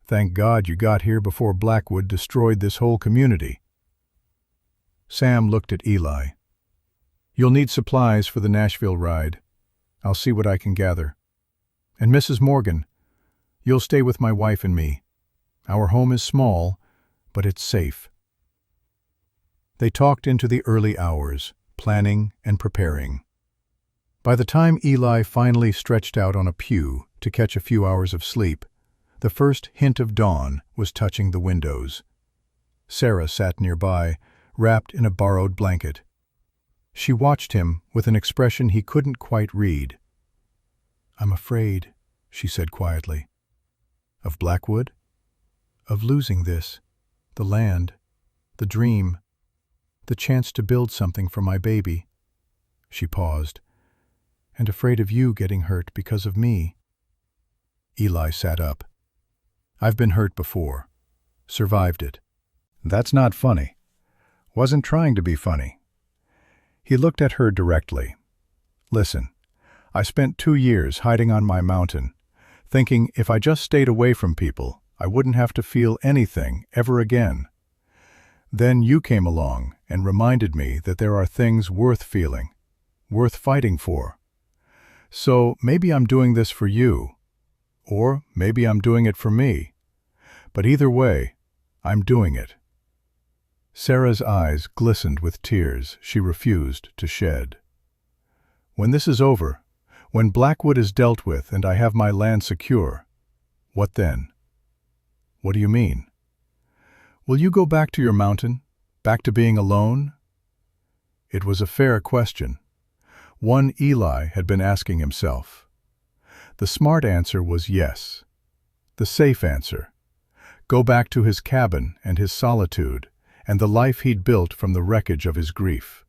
Thank God you got here before Blackwood destroyed this whole community." Sam looked at Eli. "You'll need supplies for the Nashville ride. I'll see what I can gather. And Mrs. Morgan, you'll stay with my wife and me. Our home is small, but it's safe." They talked into the early hours, planning and preparing. By the time Eli finally stretched out on a pew to catch a few hours of sleep, the first hint of dawn was touching the windows. Sarah sat nearby, wrapped in a borrowed blanket. She watched him with an expression he couldn't quite read. "I'm afraid," she said quietly. "Of Blackwood? Of losing this, the land, the dream, the chance to build something for my baby." She paused. "And afraid of you getting hurt because of me." Eli sat up. "I've been hurt before. Survived it. That's not funny. Wasn't trying to be funny." He looked at her directly. "Listen, I spent 2 years hiding on my mountain, thinking if I just stayed away from people, I wouldn't have to feel anything ever again. Then you came along and reminded me that there are things worth feeling, worth fighting for. So maybe I'm doing this for you, or maybe I'm doing it for me. But either way, I'm doing it." Sarah's eyes glistened with tears she refused to shed. "When this is over, when Blackwood is dealt with and I have my land secure, what then?" "What do you mean?" "Will you go back to your mountain, back to being alone?" It was a fair question, one Eli had been asking himself. The smart answer was yes. The safe answer: go back to his cabin and his solitude and the life he'd built from the wreckage of his grief.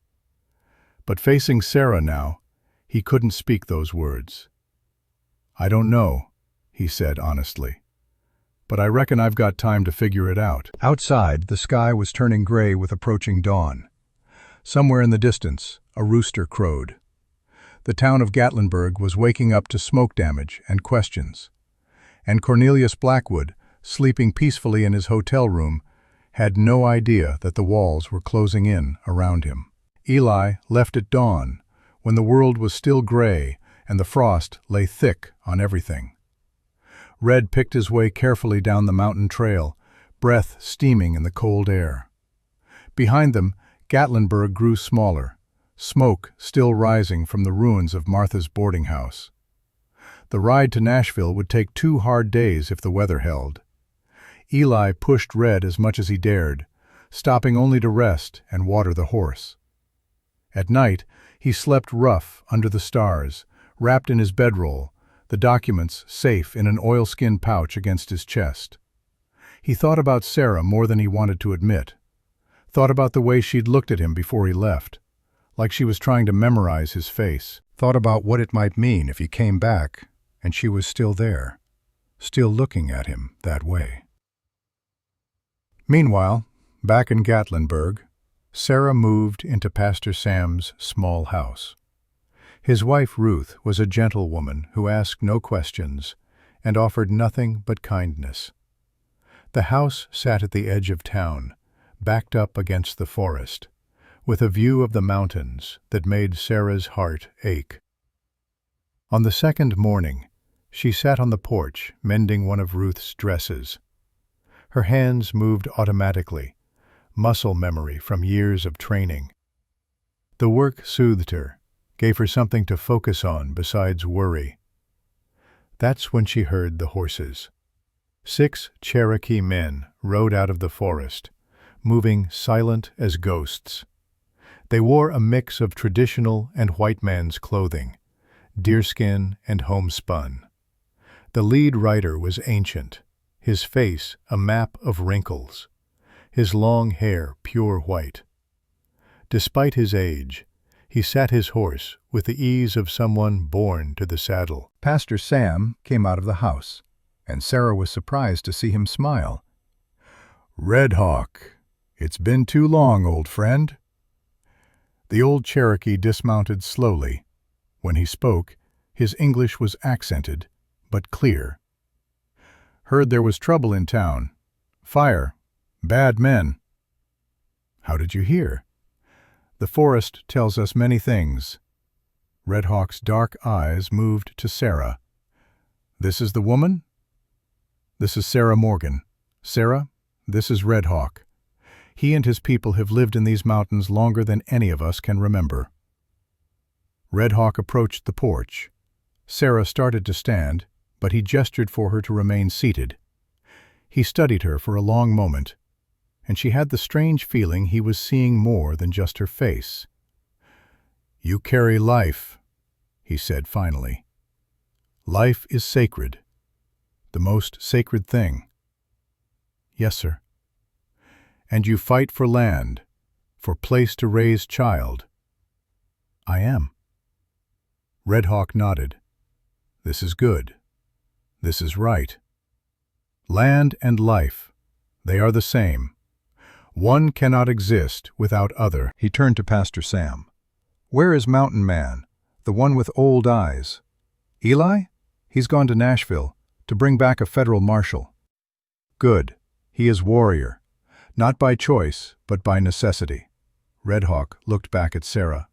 But facing Sarah now, he couldn't speak those words. "I don't know," he said honestly. but I reckon I've got time to figure it out." Outside, the sky was turning gray with approaching dawn. Somewhere in the distance, a rooster crowed. The town of Gatlinburg was waking up to smoke damage and questions. And Cornelius Blackwood, sleeping peacefully in his hotel room, had no idea that the walls were closing in around him. Eli left at dawn, when the world was still gray and the frost lay thick on everything. Red picked his way carefully down the mountain trail, breath steaming in the cold air. Behind them, Gatlinburg grew smaller, smoke still rising from the ruins of Martha's boarding house. The ride to Nashville would take 2 hard days if the weather held. Eli pushed Red as much as he dared, stopping only to rest and water the horse. At night, he slept rough under the stars, wrapped in his bedroll, the documents safe in an oilskin pouch against his chest. He thought about Sarah more than he wanted to admit. Thought about the way she'd looked at him before he left, like she was trying to memorize his face. Thought about what it might mean if he came back and she was still there, still looking at him that way. Meanwhile, back in Gatlinburg, Sarah moved into Pastor Sam's small house. His wife Ruth was a gentle woman who asked no questions and offered nothing but kindness. The house sat at the edge of town, backed up against the forest, with a view of the mountains that made Sarah's heart ache. On the second morning, she sat on the porch mending one of Ruth's dresses. Her hands moved automatically, muscle memory from years of training. The work soothed her, gave her something to focus on besides worry. That's when she heard the horses. 6 Cherokee men rode out of the forest, moving silent as ghosts. They wore a mix of traditional and white man's clothing, deerskin and homespun. The lead rider was ancient, his face a map of wrinkles, his long hair pure white. Despite his age, he sat his horse with the ease of someone born to the saddle. Pastor Sam came out of the house, and Sarah was surprised to see him smile. "Red Hawk, it's been too long, old friend." The old Cherokee dismounted slowly. When he spoke, his English was accented, but clear. "Heard there was trouble in town. Fire. Bad men." "How did you hear?" "The forest tells us many things." Red Hawk's dark eyes moved to Sarah. "This is the woman?" "This is Sarah Morgan. Sarah, this is Red Hawk. He and his people have lived in these mountains longer than any of us can remember." Red Hawk approached the porch. Sarah started to stand, but he gestured for her to remain seated. He studied her for a long moment, and she had the strange feeling he was seeing more than just her face. "You carry life," he said finally. "Life is sacred. The most sacred thing." "Yes, sir." "And you fight for land, for place to raise child." "I am." Red Hawk nodded. "This is good. This is right. Land and life, they are the same. One cannot exist without other." He turned to Pastor Sam. "Where is Mountain Man, the one with old eyes?" "Eli? He's gone to Nashville, to bring back a federal marshal." "Good. He is warrior. Not by choice, but by necessity." Red Hawk looked back at Sarah.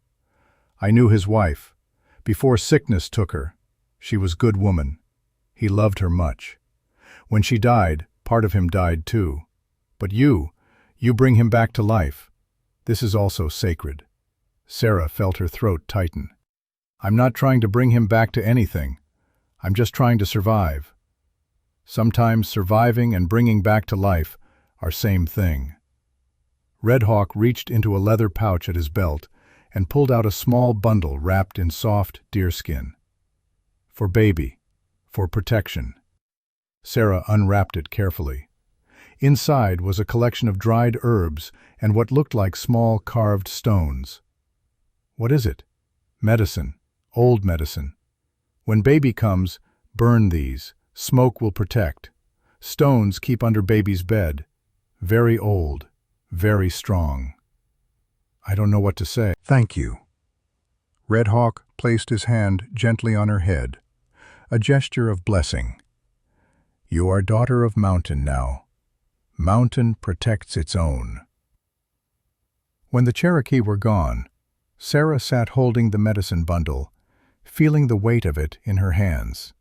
"I knew his wife. Before sickness took her. She was good woman. He loved her much. When she died, part of him died too. But you bring him back to life. This is also sacred." Sarah felt her throat tighten. "I'm not trying to bring him back to anything. I'm just trying to survive." Sometimes surviving and bringing back to life are same thing. Red Hawk reached into a leather pouch at his belt and pulled out a small bundle wrapped in soft deerskin. "For baby. For protection." Sarah unwrapped it carefully. Inside was a collection of dried herbs and what looked like small carved stones. "What is it?" "Medicine. Old medicine. When baby comes, burn these. Smoke will protect. Stones keep under baby's bed. Very old, very strong. I don't know what to say. Thank you. Red Hawk placed his hand gently on her head, a gesture of blessing. You are daughter of Mountain now. Mountain protects its own. When the Cherokee were gone, Sarah sat holding the medicine bundle, feeling the weight of it in her hands.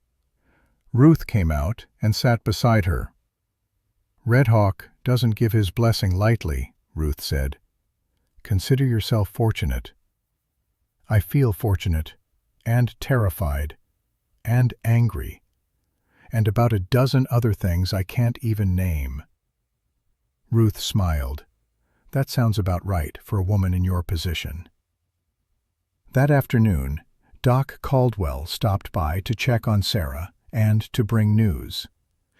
Ruth came out and sat beside her. Red Hawk doesn't give his blessing lightly, Ruth said. Consider yourself fortunate. I feel fortunate, and terrified, and angry, and about a dozen other things I can't even name. Ruth smiled. That sounds about right for a woman in your position. That afternoon, Doc Caldwell stopped by to check on Sarah and to bring news.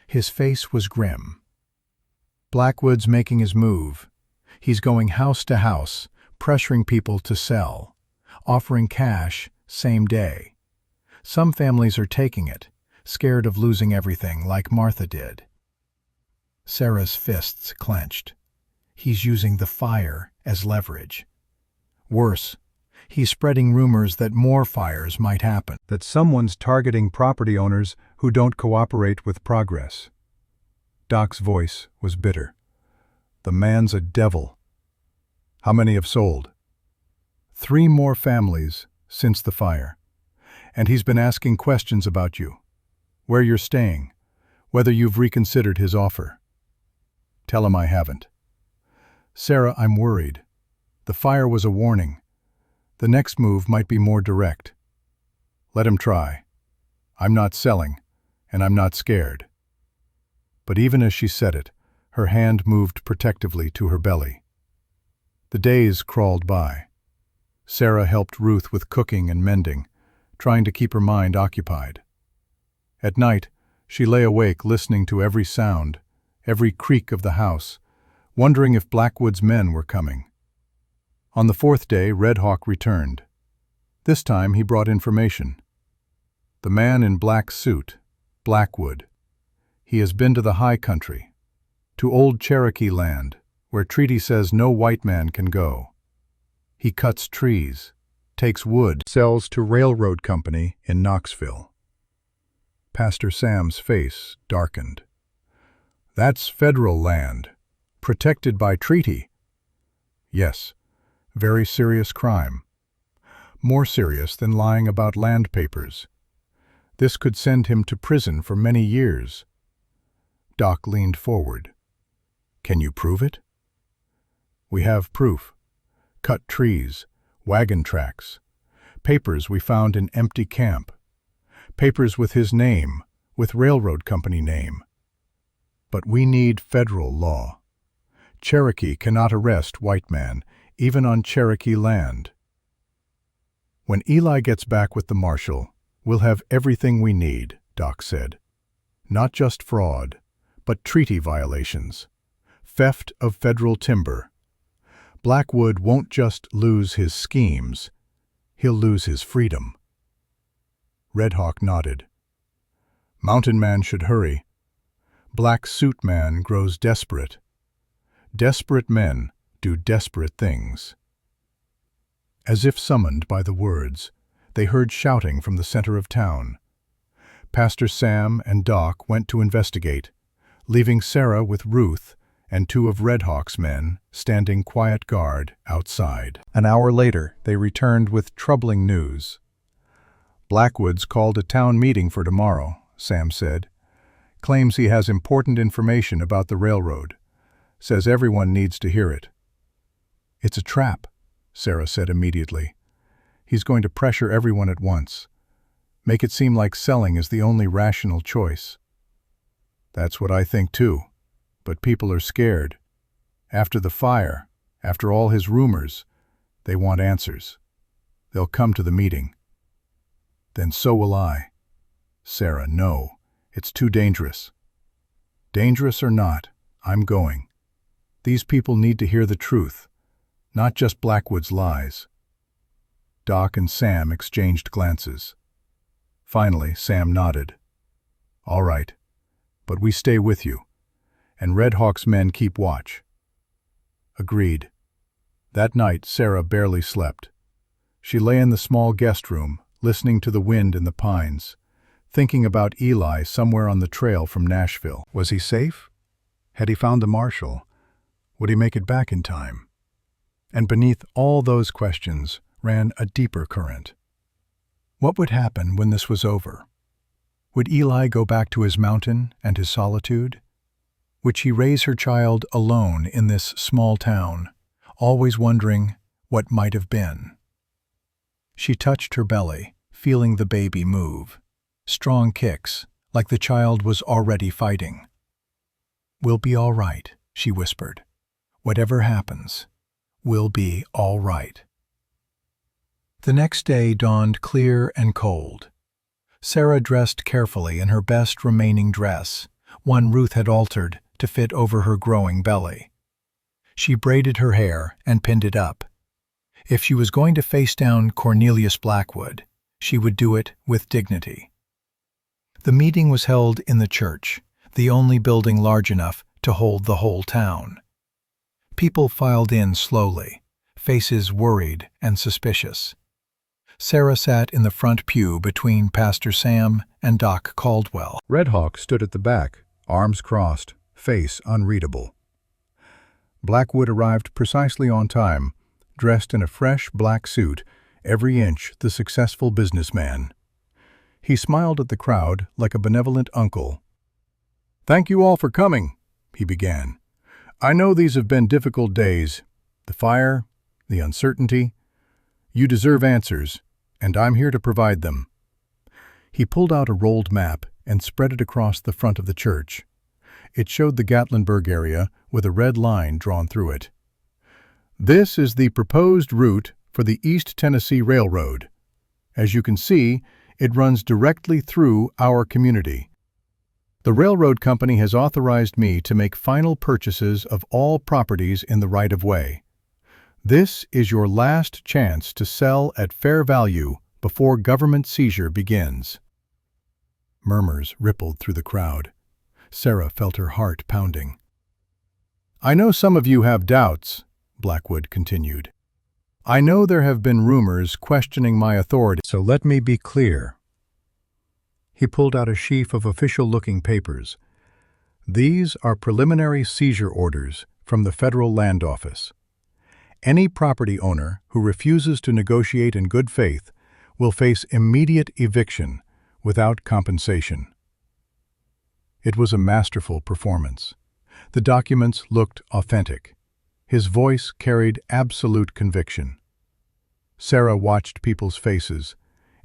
His face was grim. Blackwood's making his move. He's going house to house, pressuring people to sell, offering cash same day. Some families are taking it, scared of losing everything like Martha did. Sarah's fists clenched. He's using the fire as leverage. Worse, he's spreading rumors that more fires might happen, that someone's targeting property owners who don't cooperate with progress. Doc's voice was bitter. The man's a devil. How many have sold? 3 more families since the fire. And he's been asking questions about you, where you're staying, whether you've reconsidered his offer. Tell him I haven't. Sarah, I'm worried. The fire was a warning. The next move might be more direct. Let him try. I'm not selling, and I'm not scared. But even as she said it, her hand moved protectively to her belly. The days crawled by. Sarah helped Ruth with cooking and mending, trying to keep her mind occupied. At night, she lay awake listening to every sound, every creak of the house, wondering if Blackwood's men were coming. On the 4th day, Red Hawk returned. This time he brought information. The man in black suit, Blackwood. He has been to the high country, to old Cherokee land, where treaty says no white man can go. He cuts trees, takes wood, sells to railroad company in Knoxville. Pastor Sam's face darkened. That's federal land, protected by treaty. Yes, very serious crime. More serious than lying about land papers. This could send him to prison for many years. Doc leaned forward. Can you prove it? We have proof. Cut trees, wagon tracks, papers we found in empty camp, papers with his name, with railroad company name. But we need federal law. Cherokee cannot arrest white man, even on Cherokee land. When Eli gets back with the marshal, we'll have everything we need, Doc said. Not just fraud, but treaty violations, theft of federal timber. Blackwood won't just lose his schemes, he'll lose his freedom. Red Hawk nodded. Mountain Man should hurry. Black Suit Man grows desperate. Desperate men do desperate things. As if summoned by the words, they heard shouting from the center of town. Pastor Sam and Doc went to investigate, leaving Sarah with Ruth and 2 of Red Hawk's men standing quiet guard outside. An hour later, they returned with troubling news. Blackwood's called a town meeting for tomorrow, Sam said. Claims he has important information about the railroad. Says everyone needs to hear it. It's a trap, Sarah said immediately. He's going to pressure everyone at once. Make it seem like selling is the only rational choice. That's what I think too. But people are scared. After the fire, after all his rumors, they want answers. They'll come to the meeting. Then so will I. Sarah, no. It's too dangerous. Dangerous or not, I'm going. These people need to hear the truth, not just Blackwood's lies. Doc and Sam exchanged glances. Finally, Sam nodded. All right. but we stay with you, and Red Hawk's men keep watch." Agreed. That night, Sarah barely slept. She lay in the small guest room, listening to the wind in the pines, thinking about Eli somewhere on the trail from Nashville. Was he safe? Had he found the marshal? Would he make it back in time? And beneath all those questions ran a deeper current. What would happen when this was over? Would Eli go back to his mountain and his solitude? Would she raise her child alone in this small town, always wondering what might have been? She touched her belly, feeling the baby move. Strong kicks, like the child was already fighting. "We'll be all right," she whispered. "Whatever happens, we'll be all right." The next day dawned clear and cold. Sarah dressed carefully in her best remaining dress, one Ruth had altered to fit over her growing belly. She braided her hair and pinned it up. If she was going to face down Cornelius Blackwood, she would do it with dignity. The meeting was held in the church, the only building large enough to hold the whole town. People filed in slowly, faces worried and suspicious. Sarah sat in the front pew between Pastor Sam and Doc Caldwell. Red Hawk stood at the back, arms crossed, face unreadable. Blackwood arrived precisely on time, dressed in a fresh black suit, every inch the successful businessman. He smiled at the crowd like a benevolent uncle. "Thank you all for coming," he began. "I know these have been difficult days. The fire, the uncertainty. You deserve answers, and I'm here to provide them." He pulled out a rolled map and spread it across the front of the church. It showed the Gatlinburg area with a red line drawn through it. "This is the proposed route for the East Tennessee Railroad. As you can see, it runs directly through our community. The railroad company has authorized me to make final purchases of all properties in the right-of-way. This is your last chance to sell at fair value before government seizure begins." Murmurs rippled through the crowd. Sarah felt her heart pounding. "I know some of you have doubts," Blackwood continued. "I know there have been rumors questioning my authority, so let me be clear." He pulled out a sheaf of official-looking papers. "These are preliminary seizure orders from the Federal Land Office. Any property owner who refuses to negotiate in good faith will face immediate eviction without compensation." It was a masterful performance. The documents looked authentic. His voice carried absolute conviction. Sarah watched people's faces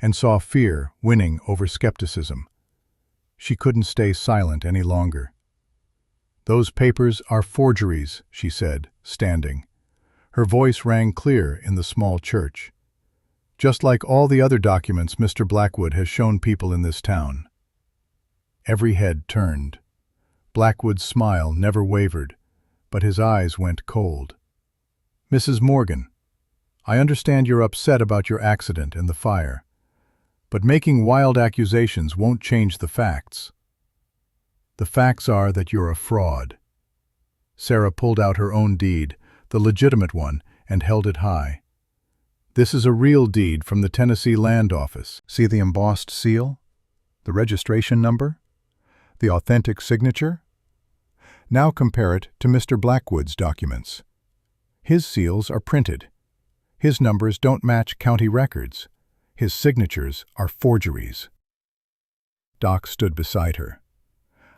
and saw fear winning over skepticism. She couldn't stay silent any longer. "Those papers are forgeries," she said, standing. Her voice rang clear in the small church. "Just like all the other documents Mr. Blackwood has shown people in this town." Every head turned. Blackwood's smile never wavered, but his eyes went cold. "Mrs. Morgan, I understand you're upset about your accident and the fire, but making wild accusations won't change the facts. The facts are that you're a fraud." Sarah pulled out her own deed, the legitimate one, and held it high. "This is a real deed from the Tennessee Land Office. See the embossed seal? The registration number? The authentic signature? Now compare it to Mr. Blackwood's documents. His seals are printed. His numbers don't match county records. His signatures are forgeries." Doc stood beside her.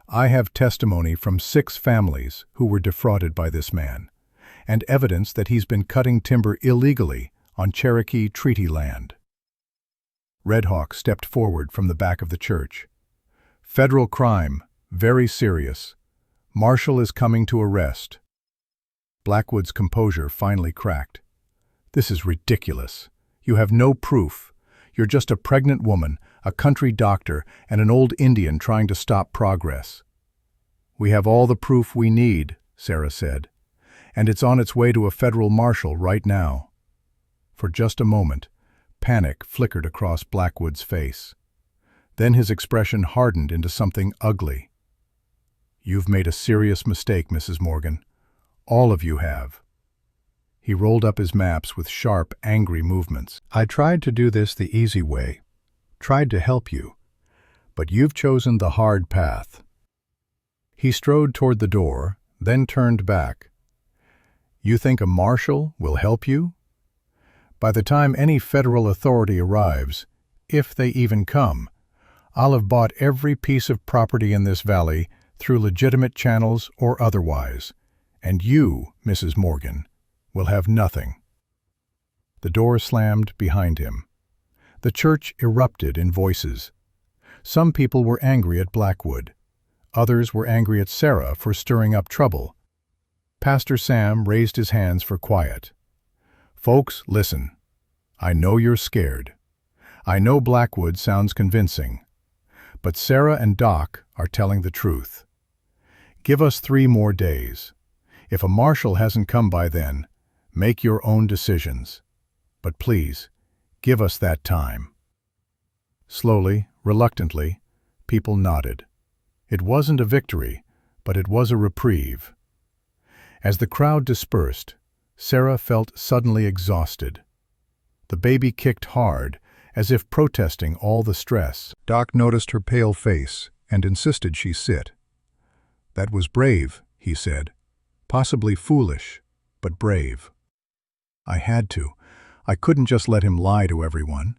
"I have testimony from 6 families who were defrauded by this man, and evidence that he's been cutting timber illegally on Cherokee treaty land." Red Hawk stepped forward from the back of the church. "Federal crime, very serious. Marshal is coming to arrest." Blackwood's composure finally cracked. "This is ridiculous. You have no proof. You're just a pregnant woman, a country doctor, and an old Indian trying to stop progress." "We have all the proof we need," Sarah said, "and it's on its way to a federal marshal right now." For just a moment, panic flickered across Blackwood's face. Then his expression hardened into something ugly. "You've made a serious mistake, Mrs. Morgan. All of you have." He rolled up his maps with sharp, angry movements. "I tried to do this the easy way, tried to help you, but you've chosen the hard path." He strode toward the door, then turned back. "You think a marshal will help you? By the time any federal authority arrives, if they even come, I'll have bought every piece of property in this valley through legitimate channels or otherwise, and you, Mrs. Morgan, will have nothing." The door slammed behind him. The church erupted in voices. Some people were angry at Blackwood. Others were angry at Sarah for stirring up trouble. Pastor Sam raised his hands for quiet. "Folks, listen. I know you're scared. I know Blackwood sounds convincing. But Sarah and Doc are telling the truth. Give us 3 more days. If a marshal hasn't come by then, make your own decisions. But please, give us that time." Slowly, reluctantly, people nodded. It wasn't a victory, but it was a reprieve. As the crowd dispersed, Sarah felt suddenly exhausted. The baby kicked hard, as if protesting all the stress. Doc noticed her pale face and insisted she sit. "That was brave," he said. "Possibly foolish, but brave." "I had to. I couldn't just let him lie to everyone."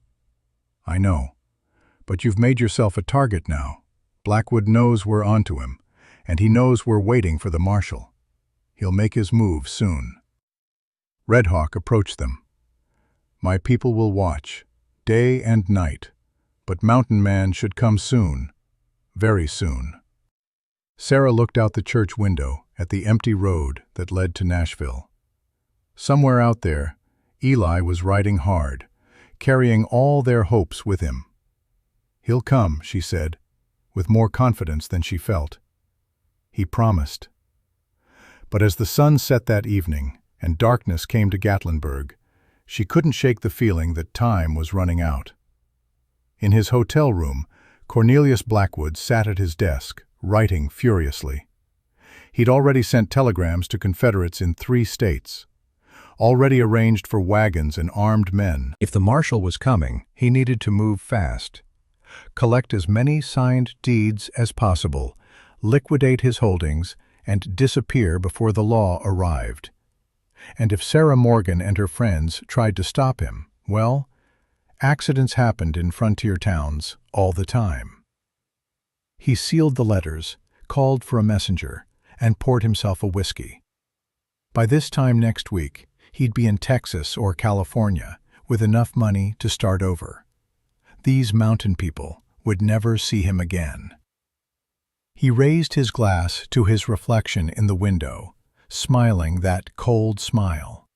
"I know. But you've made yourself a target now. Blackwood knows we're onto him, and he knows we're waiting for the marshal. He'll make his move soon." Red Hawk approached them. "My people will watch, day and night, but Mountain Man should come soon, very soon." Sarah looked out the church window at the empty road that led to Nashville. Somewhere out there, Eli was riding hard, carrying all their hopes with him. "He'll come," she said, with more confidence than she felt. He promised. But as the sun set that evening and darkness came to Gatlinburg, she couldn't shake the feeling that time was running out. In his hotel room, Cornelius Blackwood sat at his desk, writing furiously. He'd already sent telegrams to Confederates in 3 states, already arranged for wagons and armed men. If the marshal was coming, he needed to move fast, collect as many signed deeds as possible, liquidate his holdings, and disappear before the law arrived. And if Sarah Morgan and her friends tried to stop him, well, accidents happened in frontier towns all the time. He sealed the letters, called for a messenger, and poured himself a whiskey. By this time next week, he'd be in Texas or California with enough money to start over. These mountain people would never see him again. He raised his glass to his reflection in the window, smiling that cold smile.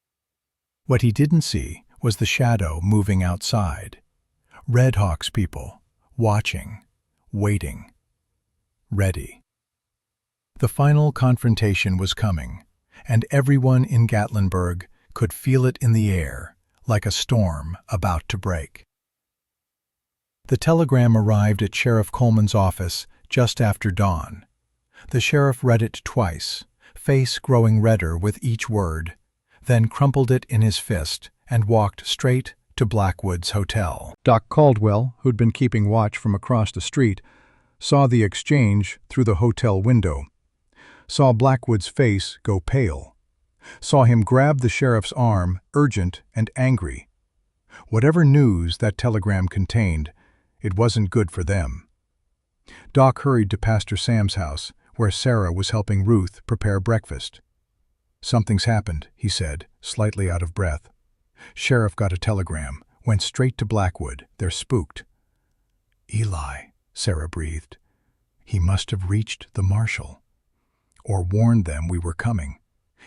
What he didn't see was the shadow moving outside. Red Hawk's people, watching, waiting, ready. The final confrontation was coming, and everyone in Gatlinburg could feel it in the air, like a storm about to break. The telegram arrived at Sheriff Coleman's office just after dawn. The sheriff read it twice, face growing redder with each word, then crumpled it in his fist and walked straight to Blackwood's hotel. Doc Caldwell, who'd been keeping watch from across the street, saw the exchange through the hotel window, saw Blackwood's face go pale, saw him grab the sheriff's arm, urgent and angry. Whatever news that telegram contained, it wasn't good for them. Doc hurried to Pastor Sam's house, where Sarah was helping Ruth prepare breakfast. "Something's happened," he said, slightly out of breath. "Sheriff got a telegram, went straight to Blackwood. They're spooked." "Eli," Sarah breathed. "He must have reached the marshal. Or warned them we were coming.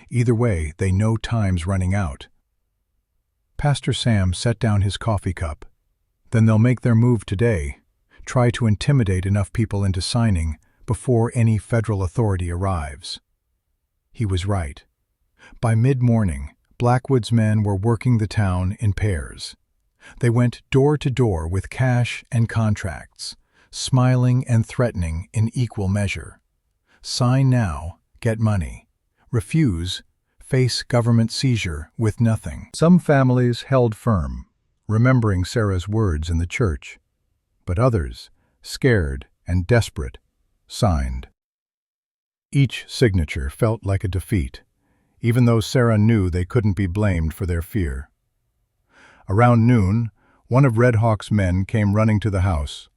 Either way, they know time's running out." Pastor Sam set down his coffee cup. "Then they'll make their move today, try to intimidate enough people into signing before any federal authority arrives." He was right. By mid-morning, Blackwood's men were working the town in pairs. They went door to door with cash and contracts, smiling and threatening in equal measure. Sign now, get money. Refuse, face government seizure with nothing. Some families held firm, remembering Sarah's words in the church, but others, scared and desperate, signed. Each signature felt like a defeat, even though Sarah knew they couldn't be blamed for their fear. Around noon, one of Red Hawk's men came running to the house.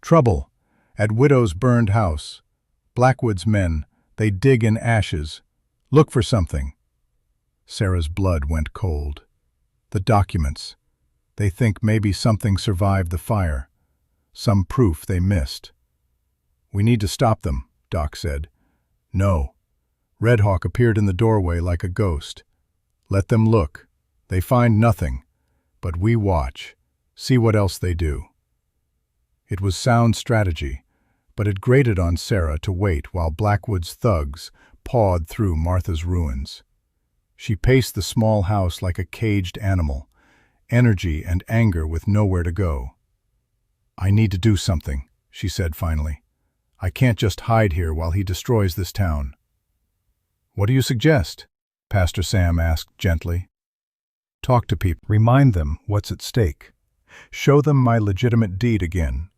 "Trouble! At Widow's burned house. Blackwood's men, they dig in ashes. Look for something." Sarah's blood went cold. The documents. They think maybe something survived the fire. Some proof they missed. "We need to stop them," Doc said. "No." Red Hawk appeared in the doorway like a ghost. "Let them look. They find nothing. But we watch. See what else they do." It was sound strategy, but it grated on Sarah to wait while Blackwood's thugs pawed through Martha's ruins. She paced the small house like a caged animal, energy and anger with nowhere to go. "I need to do something," she said finally. "I can't just hide here while he destroys this town." "What do you suggest?" Pastor Sam asked gently. "Talk to people. Remind them what's at stake. Show them my legitimate deed again.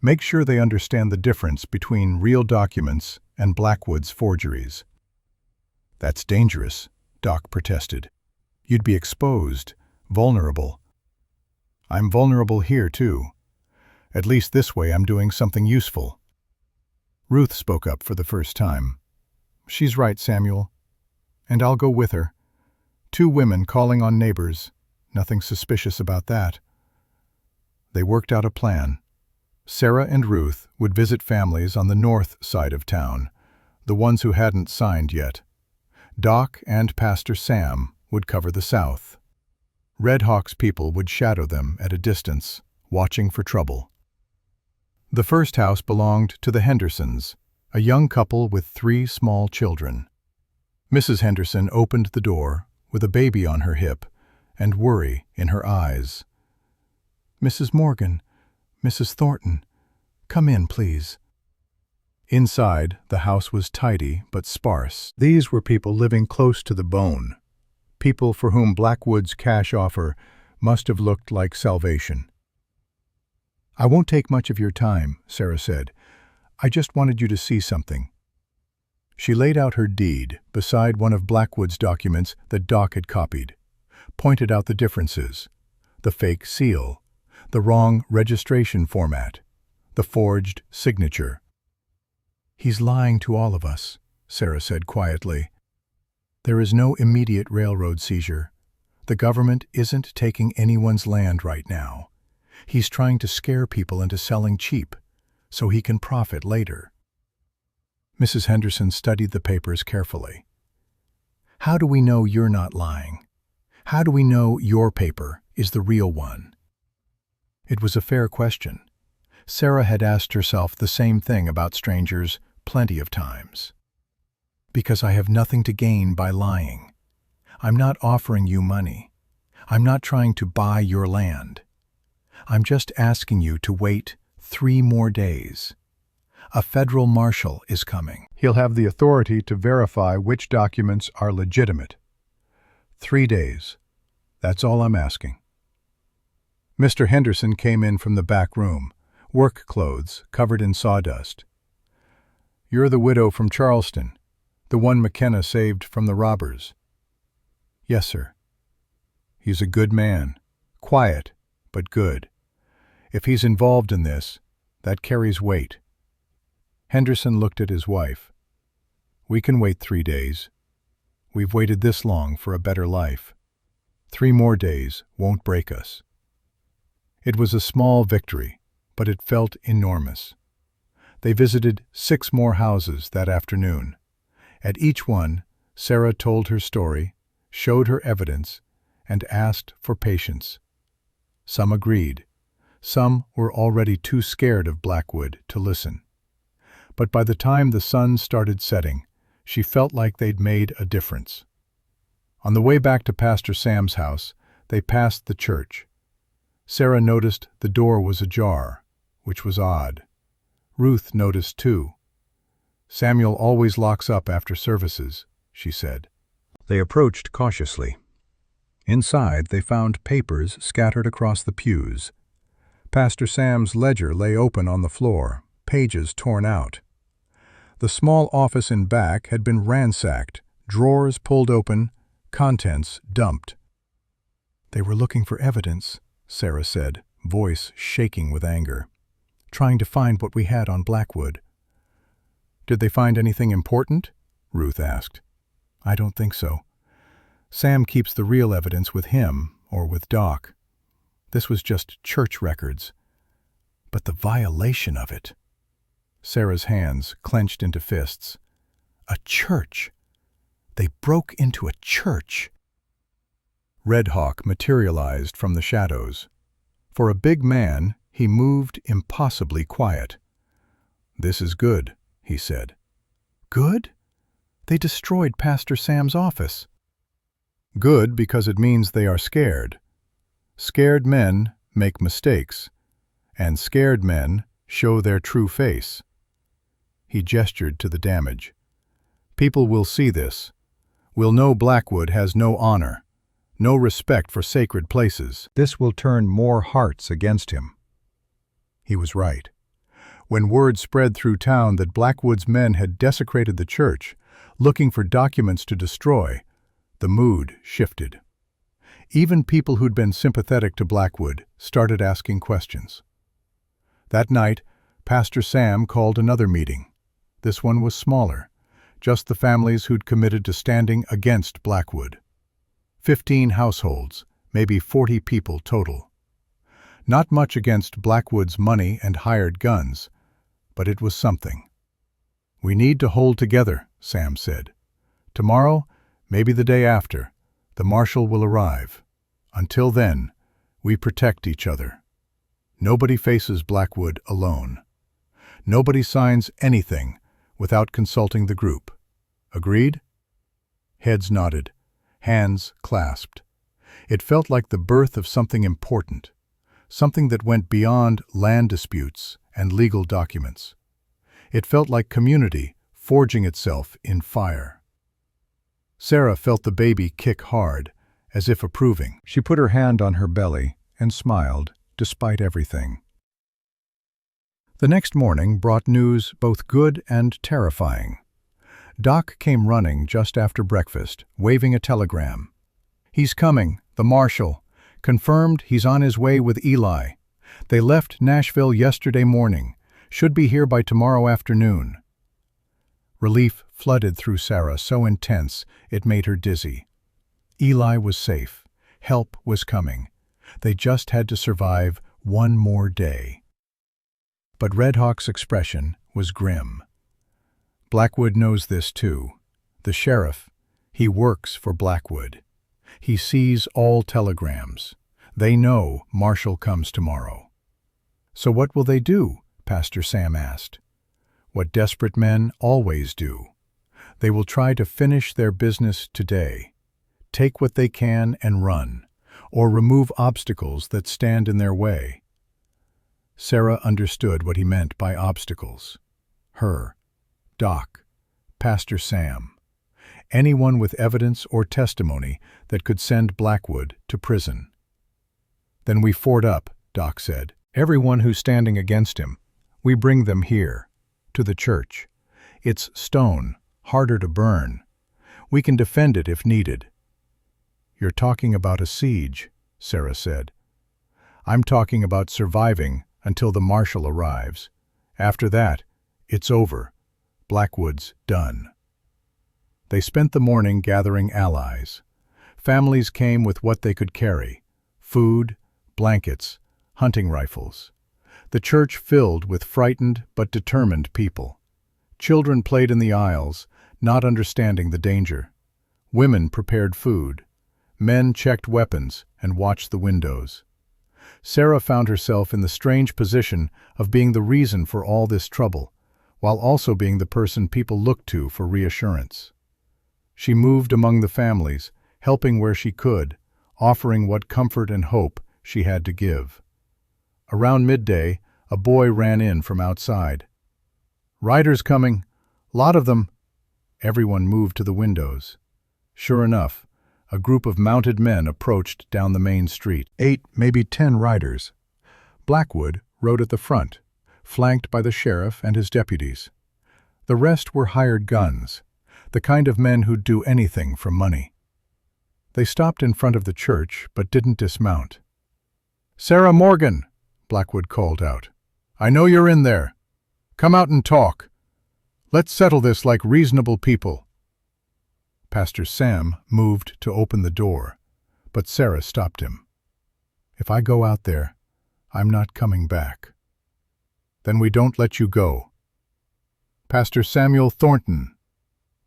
Make sure they understand the difference between real documents and Blackwood's forgeries." "That's dangerous," Doc protested. "You'd be exposed, vulnerable." "I'm vulnerable here, too. At least this way I'm doing something useful." Ruth spoke up for the first time. "She's right, Samuel. And I'll go with her. 2 women calling on neighbors. Nothing suspicious about that." They worked out a plan. Sarah and Ruth would visit families on the north side of town, the ones who hadn't signed yet. Doc and Pastor Sam would cover the south. Red Hawk's people would shadow them at a distance, watching for trouble. The first house belonged to the Hendersons, a young couple with 3 small children. Mrs. Henderson opened the door with a baby on her hip and worry in her eyes. "Mrs. Morgan, Mrs. Thornton, come in, please." Inside, the house was tidy but sparse. These were people living close to the bone, people for whom Blackwood's cash offer must have looked like salvation. "I won't take much of your time," Sarah said. "I just wanted you to see something." She laid out her deed beside one of Blackwood's documents that Doc had copied, pointed out the differences: the fake seal, the wrong registration format, the forged signature. "He's lying to all of us," Sarah said quietly. "There is no immediate railroad seizure. The government isn't taking anyone's land right now. He's trying to scare people into selling cheap, so he can profit later." Mrs. Henderson studied the papers carefully. "How do we know you're not lying? How do we know your paper is the real one?" It was a fair question. Sarah had asked herself the same thing about strangers plenty of times. "Because I have nothing to gain by lying. I'm not offering you money. I'm not trying to buy your land. I'm just asking you to wait 3 more days. A federal marshal is coming. He'll have the authority to verify which documents are legitimate. 3 days. That's all I'm asking." Mr. Henderson came in from the back room, work clothes covered in sawdust. "You're the widow from Charleston, the one McKenna saved from the robbers." "Yes, sir." "He's a good man, quiet, but good. If he's involved in this, that carries weight." Henderson looked at his wife. "We can wait 3 days. We've waited this long for a better life. 3 more days won't break us." It was a small victory, but it felt enormous. They visited 6 more houses that afternoon. At each one, Sarah told her story, showed her evidence, and asked for patience. Some agreed. Some were already too scared of Blackwood to listen. But by the time the sun started setting, she felt like they'd made a difference. On the way back to Pastor Sam's house, they passed the church. Sarah noticed the door was ajar, which was odd. Ruth noticed too. Samuel always locks up after services, she said. They approached cautiously. Inside, they found papers scattered across the pews. Pastor Sam's ledger lay open on the floor, pages torn out. The small office in back had been ransacked, drawers pulled open, contents dumped. They were looking for evidence, Sarah said, voice shaking with anger. Trying to find what we had on Blackwood. Did they find anything important? Ruth asked. I don't think so. Sam keeps the real evidence with him or with Doc. This was just church records. But the violation of it. Sarah's hands clenched into fists. A church. They broke into a church. Red Hawk materialized from the shadows. For a big man, he moved impossibly quiet. This is good, he said. Good? They destroyed Pastor Sam's office. Good because it means they are scared. Scared men make mistakes, and scared men show their true face. He gestured to the damage. People will see this, will know Blackwood has no honor, no respect for sacred places. This will turn more hearts against him. He was right. When word spread through town that Blackwood's men had desecrated the church, looking for documents to destroy, the mood shifted. Even people who'd been sympathetic to Blackwood started asking questions. That night, Pastor Sam called another meeting. This one was smaller, just the families who'd committed to standing against Blackwood. 15 households, maybe 40 people total. Not much against Blackwood's money and hired guns, but it was something. We need to hold together, Sam said. Tomorrow, maybe the day after, the marshal will arrive. Until then, we protect each other. Nobody faces Blackwood alone. Nobody signs anything without consulting the group. Agreed? Heads nodded, hands clasped. It felt like the birth of something important, something that went beyond land disputes and legal documents. It felt like community forging itself in fire. Sarah felt the baby kick hard, as if approving. She put her hand on her belly and smiled, despite everything. The next morning brought news both good and terrifying. Doc came running just after breakfast, waving a telegram. He's coming, the marshal. Confirmed he's on his way with Eli. They left Nashville yesterday morning. Should be here by tomorrow afternoon. Relief flooded through Sarah so intense it made her dizzy. Eli was safe. Help was coming. They just had to survive one more day. But Red Hawk's expression was grim. Blackwood knows this too. The sheriff, he works for Blackwood. He sees all telegrams. They know Marshall comes tomorrow. So what will they do? Pastor Sam asked. What desperate men always do. They will try to finish their business today, take what they can and run, or remove obstacles that stand in their way. Sarah understood what he meant by obstacles. Her, Doc, Pastor Sam, anyone with evidence or testimony that could send Blackwood to prison. Then we ford up, Doc said. Everyone who's standing against him, we bring them here, to the church. It's stone, harder to burn. We can defend it if needed. You're talking about a siege, Sarah said. I'm talking about surviving until the marshal arrives. After that, it's over. Blackwood's done. They spent the morning gathering allies. Families came with what they could carry: food, blankets, hunting rifles. The church filled with frightened but determined people. Children played in the aisles, not understanding the danger. Women prepared food. Men checked weapons and watched the windows. Sarah found herself in the strange position of being the reason for all this trouble, while also being the person people looked to for reassurance. She moved among the families, helping where she could, offering what comfort and hope she had to give. Around midday, a boy ran in from outside. "Riders coming. Lot of them. Everyone moved to the windows. Sure enough, a group of mounted men approached down the main street. 8, maybe 10 riders. Blackwood rode at the front, flanked by the sheriff and his deputies. The rest were hired guns, the kind of men who'd do anything for money. They stopped in front of the church but didn't dismount. "Sarah Morgan," Blackwood called out. "I know you're in there. Come out and talk. Let's settle this like reasonable people." Pastor Sam moved to open the door, but Sarah stopped him. "If I go out there, I'm not coming back." "Then we don't let you go." "Pastor Samuel Thornton,"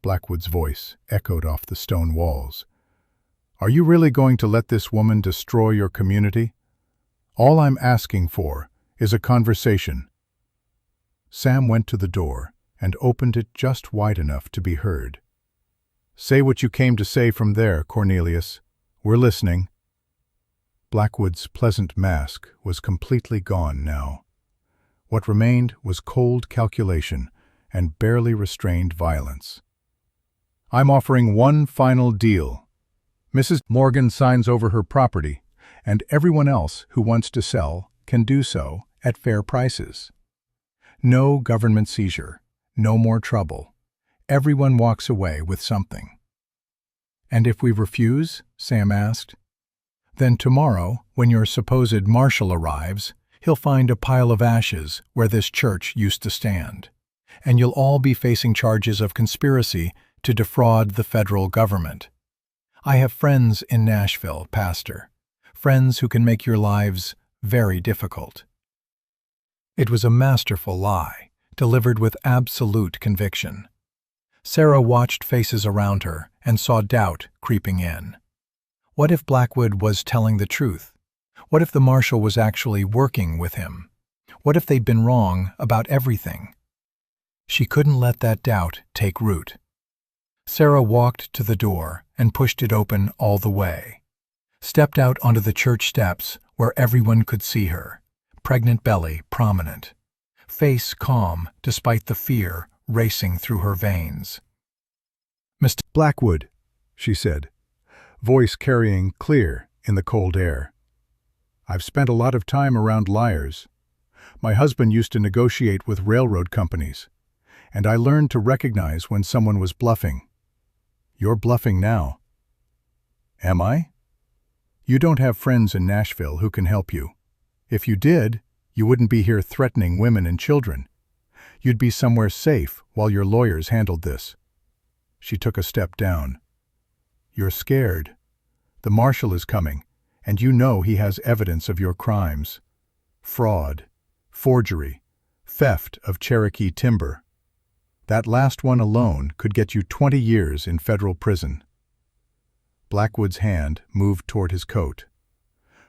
Blackwood's voice echoed off the stone walls. "Are you really going to let this woman destroy your community? All I'm asking for is a conversation." Sam went to the door and opened it just wide enough to be heard. "Say what you came to say from there, Cornelius. We're listening." Blackwood's pleasant mask was completely gone now. What remained was cold calculation and barely restrained violence. "I'm offering one final deal. Mrs. Morgan signs over her property, and everyone else who wants to sell can do so at fair prices. No government seizure, no more trouble. Everyone walks away with something." "And if we refuse?" Sam asked. "Then tomorrow, when your supposed marshal arrives, he'll find a pile of ashes where this church used to stand, and you'll all be facing charges of conspiracy to defraud the federal government. I have friends in Nashville, Pastor, friends who can make your lives very difficult." It was a masterful lie, delivered with absolute conviction. Sarah watched faces around her and saw doubt creeping in. What if Blackwood was telling the truth? What if the marshal was actually working with him? What if they'd been wrong about everything? She couldn't let that doubt take root. Sarah walked to the door and pushed it open all the way, stepped out onto the church steps where everyone could see her, pregnant belly prominent, face calm despite the fear racing through her veins. "Mr. Blackwood," she said, voice carrying clear in the cold air. "I've spent a lot of time around liars. My husband used to negotiate with railroad companies, and I learned to recognize when someone was bluffing. You're bluffing now." "Am I?" "You don't have friends in Nashville who can help you. If you did, you wouldn't be here threatening women and children. You'd be somewhere safe while your lawyers handled this." She took a step down. "You're scared. The marshal is coming, and you know he has evidence of your crimes. Fraud, forgery, theft of Cherokee timber. That last one alone could get you 20 years in federal prison." Blackwood's hand moved toward his coat.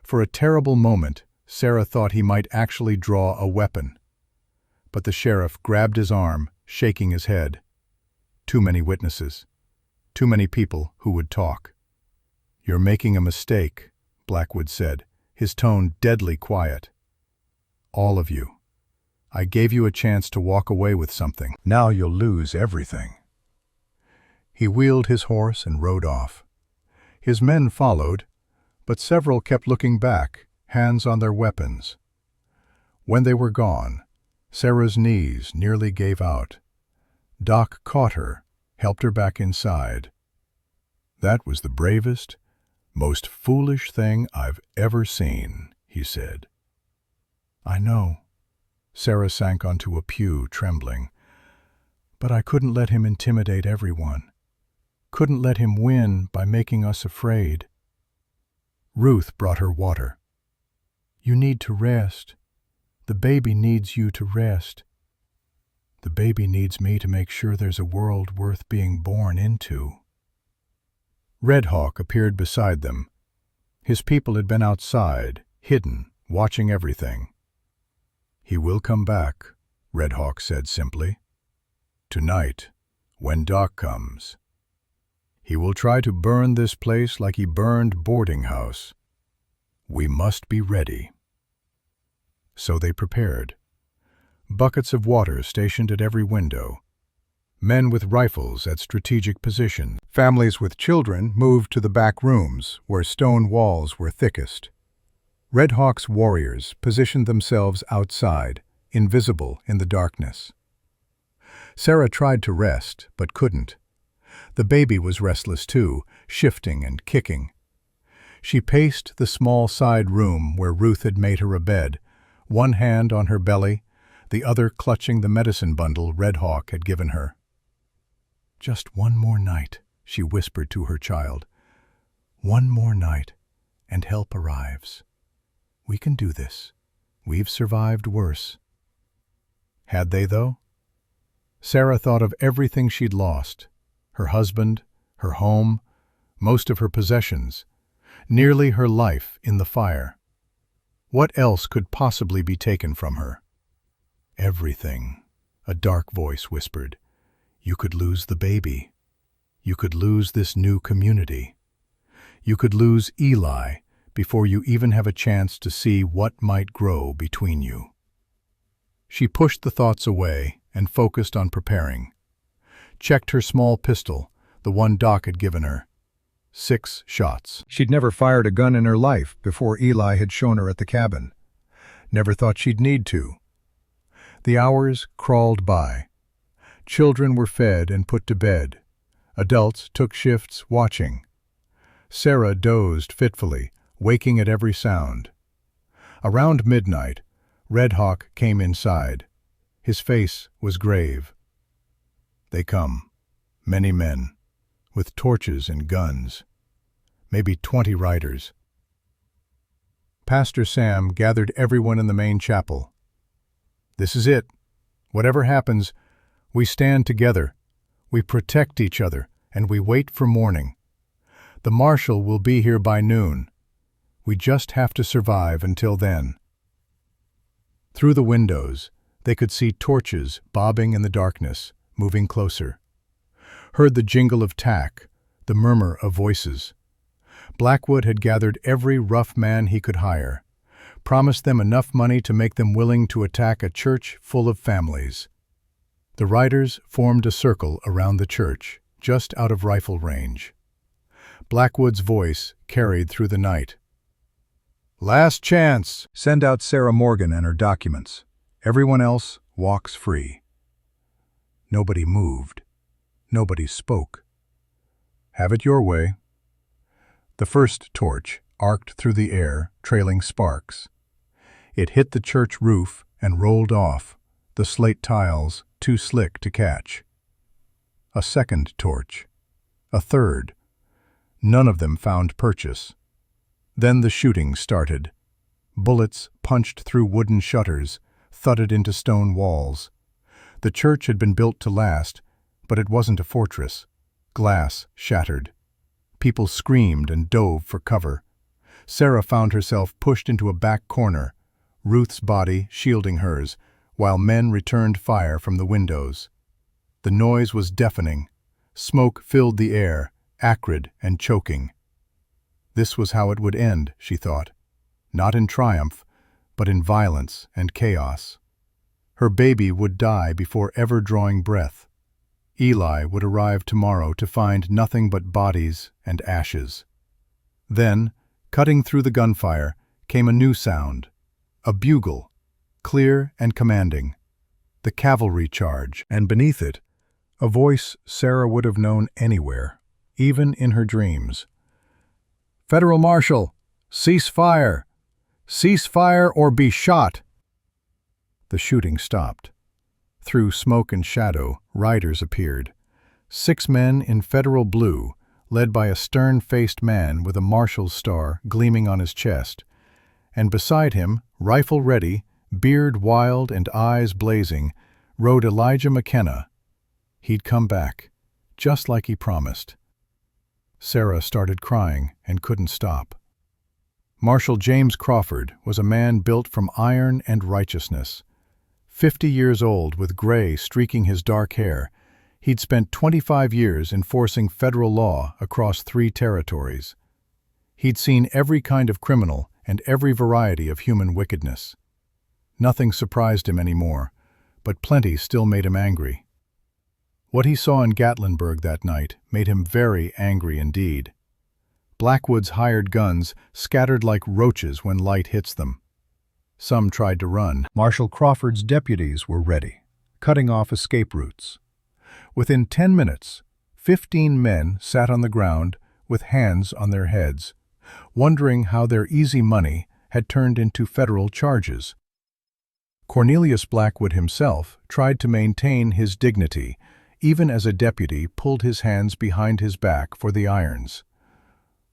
For a terrible moment, Sarah thought he might actually draw a weapon. But the sheriff grabbed his arm, shaking his head. Too many witnesses. Too many people who would talk. "You're making a mistake," Blackwood said, his tone deadly quiet. "All of you. I gave you a chance to walk away with something. Now you'll lose everything." He wheeled his horse and rode off. His men followed, but several kept looking back, hands on their weapons. When they were gone, Sarah's knees nearly gave out. Doc caught her, helped her back inside. "That was the bravest, most foolish thing I've ever seen," he said. "I know." Sarah sank onto a pew, trembling. "But I couldn't let him intimidate everyone. Couldn't let him win by making us afraid." Ruth brought her water. "You need to rest. The baby needs you to rest." "The baby needs me to make sure there's a world worth being born into." Red Hawk appeared beside them. His people had been outside, hidden, watching everything. "He will come back," Red Hawk said simply. "Tonight, when Doc comes. He will try to burn this place like he burned Boarding House. We must be ready." So they prepared. Buckets of water stationed at every window. men with rifles at strategic positions. Families with children moved to the back rooms, where stone walls were thickest. Red Hawk's warriors positioned themselves outside, invisible in the darkness. Sarah tried to rest, but couldn't. The baby was restless too, shifting and kicking. She paced the small side room where Ruth had made her a bed, one hand on her belly, the other clutching the medicine bundle Red Hawk had given her. "Just one more night," she whispered to her child. "One more night, and help arrives. We can do this. We've survived worse." Had they, though? Sarah thought of everything she'd lost: her husband, her home, most of her possessions, nearly her life in the fire. What else could possibly be taken from her? "Everything," a dark voice whispered. "You could lose the baby. You could lose this new community. You could lose Eli before you even have a chance to see what might grow between you." She pushed the thoughts away and focused on preparing. Checked her small pistol, the one Doc had given her. 6 shots. She'd never fired a gun in her life before Eli had shown her at the cabin. Never thought she'd need to. The hours crawled by. Children were fed and put to bed. Adults took shifts watching. Sarah dozed fitfully, waking at every sound. Around midnight, Red Hawk came inside. His face was grave. "They come, many men, with torches and guns, maybe 20 riders." Pastor Sam gathered everyone in the main chapel. "This is it. Whatever happens, we stand together, we protect each other, and we wait for morning. The marshal will be here by noon. We just have to survive until then." Through the windows, they could see torches bobbing in the darkness, moving closer. Heard the jingle of tack, the murmur of voices. Blackwood had gathered every rough man he could hire, promised them enough money to make them willing to attack a church full of families. The riders formed a circle around the church, just out of rifle range. Blackwood's voice carried through the night. "Last chance! Send out Sarah Morgan and her documents. Everyone else walks free." Nobody moved. Nobody spoke. "Have it your way." The first torch arced through the air, trailing sparks. It hit the church roof and rolled off, the slate tiles too slick to catch. A second torch. A third. None of them found purchase. Then the shooting started. Bullets punched through wooden shutters, thudded into stone walls. The church had been built to last, but it wasn't a fortress. Glass shattered. People screamed and dove for cover. Sarah found herself pushed into a back corner, Ruth's body shielding hers, while men returned fire from the windows. The noise was deafening. Smoke filled the air, acrid and choking. This was how it would end, she thought. Not in triumph, but in violence and chaos. Her baby would die before ever drawing breath. Eli would arrive tomorrow to find nothing but bodies and ashes. Then, cutting through the gunfire, came a new sound. A bugle, clear and commanding. The cavalry charge, and beneath it, a voice Sarah would have known anywhere, even in her dreams. "Federal Marshal, cease fire! Cease fire or be shot!" The shooting stopped. Through smoke and shadow, riders appeared. 6 men in federal blue, led by a stern-faced man with a marshal's star gleaming on his chest. And beside him, rifle ready, beard wild and eyes blazing, rode Elijah McKenna. He'd come back, just like he promised. Sarah started crying and couldn't stop. Marshal James Crawford was a man built from iron and righteousness. 50 years old with gray streaking his dark hair, he'd spent 25 years enforcing federal law across 3 territories. He'd seen every kind of criminal and every variety of human wickedness. Nothing surprised him anymore, but plenty still made him angry. What he saw in Gatlinburg that night made him very angry indeed. Blackwood's hired guns scattered like roaches when light hits them. Some tried to run. Marshal Crawford's deputies were ready, cutting off escape routes. Within 10 minutes, 15 men sat on the ground with hands on their heads, wondering how their easy money had turned into federal charges. Cornelius Blackwood himself tried to maintain his dignity, even as a deputy pulled his hands behind his back for the irons.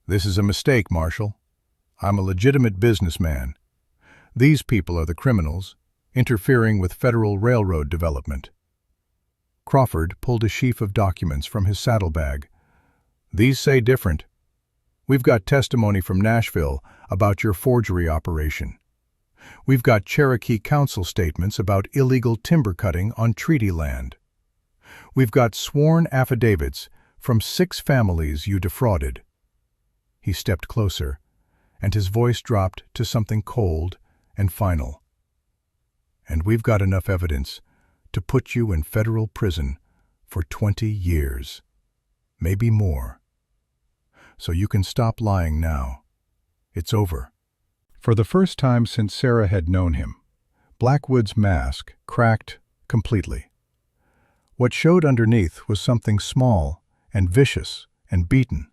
"This is a mistake, Marshal. I'm a legitimate businessman. These people are the criminals, interfering with federal railroad development." Crawford pulled a sheaf of documents from his saddlebag. "These say different. We've got testimony from Nashville about your forgery operation. We've got Cherokee Council statements about illegal timber cutting on treaty land. We've got sworn affidavits from 6 families you defrauded." He stepped closer, and his voice dropped to something cold and final. "And we've got enough evidence to put you in federal prison for 20 years, maybe more. So you can stop lying now. It's over." For the first time since Sarah had known him, Blackwood's mask cracked completely. What showed underneath was something small and vicious and beaten.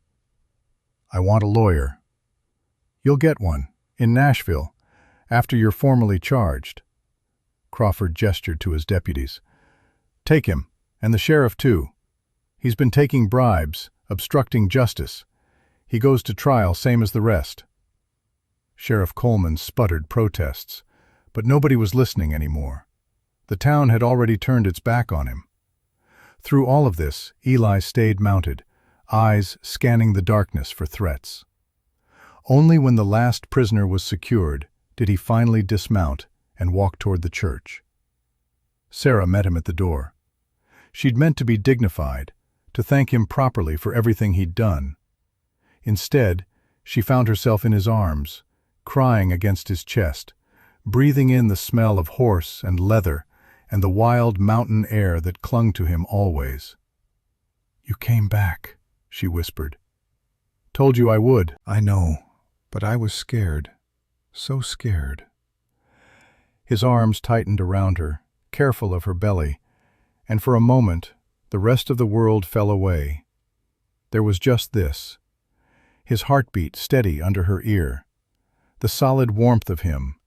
"I want a lawyer." "You'll get one, in Nashville, after you're formally charged." Crawford gestured to his deputies. "Take him, and the sheriff too. He's been taking bribes, obstructing justice. He goes to trial same as the rest." Sheriff Coleman sputtered protests, but nobody was listening anymore. The town had already turned its back on him. Through all of this, Eli stayed mounted, eyes scanning the darkness for threats. Only when the last prisoner was secured did he finally dismount and walk toward the church. Sarah met him at the door. She'd meant to be dignified, to thank him properly for everything he'd done. Instead, she found herself in his arms, crying against his chest, breathing in the smell of horse and leather and the wild mountain air that clung to him always. "You came back," she whispered. "Told you I would." "I know, but I was scared. So scared." His arms tightened around her, careful of her belly, and for a moment the rest of the world fell away. There was just this: his heartbeat steady under her ear, the solid warmth of him,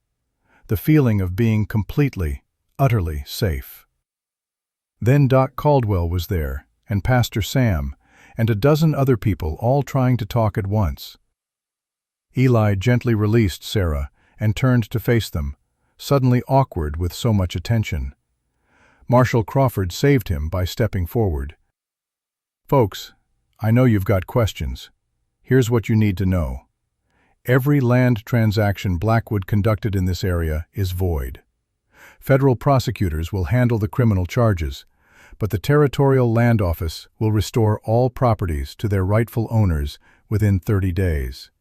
the feeling of being completely, utterly safe. Then Doc Caldwell was there, and Pastor Sam, and a dozen other people all trying to talk at once. Eli gently released Sarah and turned to face them, suddenly awkward with so much attention. Marshal Crawford saved him by stepping forward. "Folks, I know you've got questions. Here's what you need to know. Every land transaction Blackwood conducted in this area is void. Federal prosecutors will handle the criminal charges, but the Territorial Land Office will restore all properties to their rightful owners within 30 days.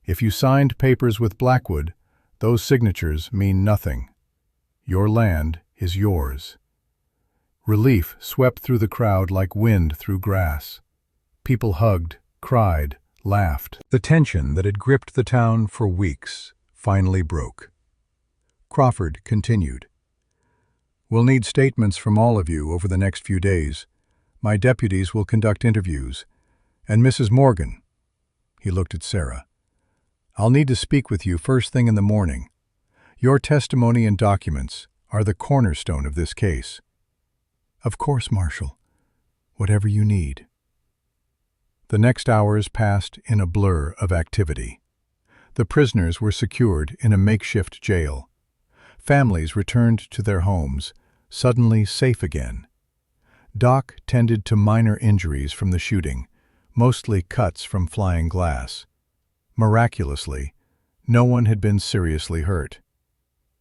If you signed papers with Blackwood, those signatures mean nothing. Your land is yours." Relief swept through the crowd like wind through grass. People hugged, cried, laughed. The tension that had gripped the town for weeks finally broke. Crawford continued. "We'll need statements from all of you over the next few days. My deputies will conduct interviews. And Mrs. Morgan," he looked at Sarah, "I'll need to speak with you first thing in the morning. Your testimony and documents are the cornerstone of this case." "Of course, Marshal. Whatever you need." The next hours passed in a blur of activity. The prisoners were secured in a makeshift jail. Families returned to their homes, suddenly safe again. Doc tended to minor injuries from the shooting, mostly cuts from flying glass. Miraculously, no one had been seriously hurt.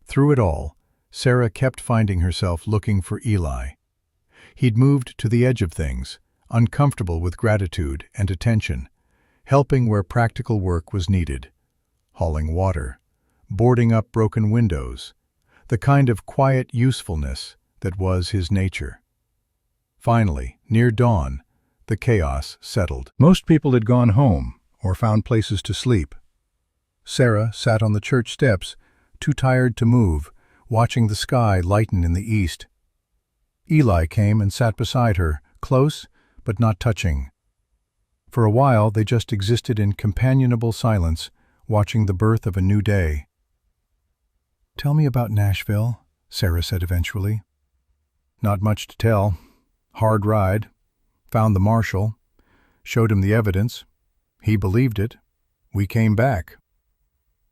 Through it all, Sarah kept finding herself looking for Eli. He'd moved to the edge of things, uncomfortable with gratitude and attention, helping where practical work was needed, hauling water, boarding up broken windows, the kind of quiet usefulness that was his nature. Finally, near dawn, the chaos settled. Most people had gone home or found places to sleep. Sarah sat on the church steps, too tired to move, watching the sky lighten in the east. Eli came and sat beside her, close but not touching. For a while they just existed in companionable silence, watching the birth of a new day. "Tell me about Nashville," Sarah said eventually. "Not much to tell. Hard ride. Found the marshal. Showed him the evidence. He believed it. We came back."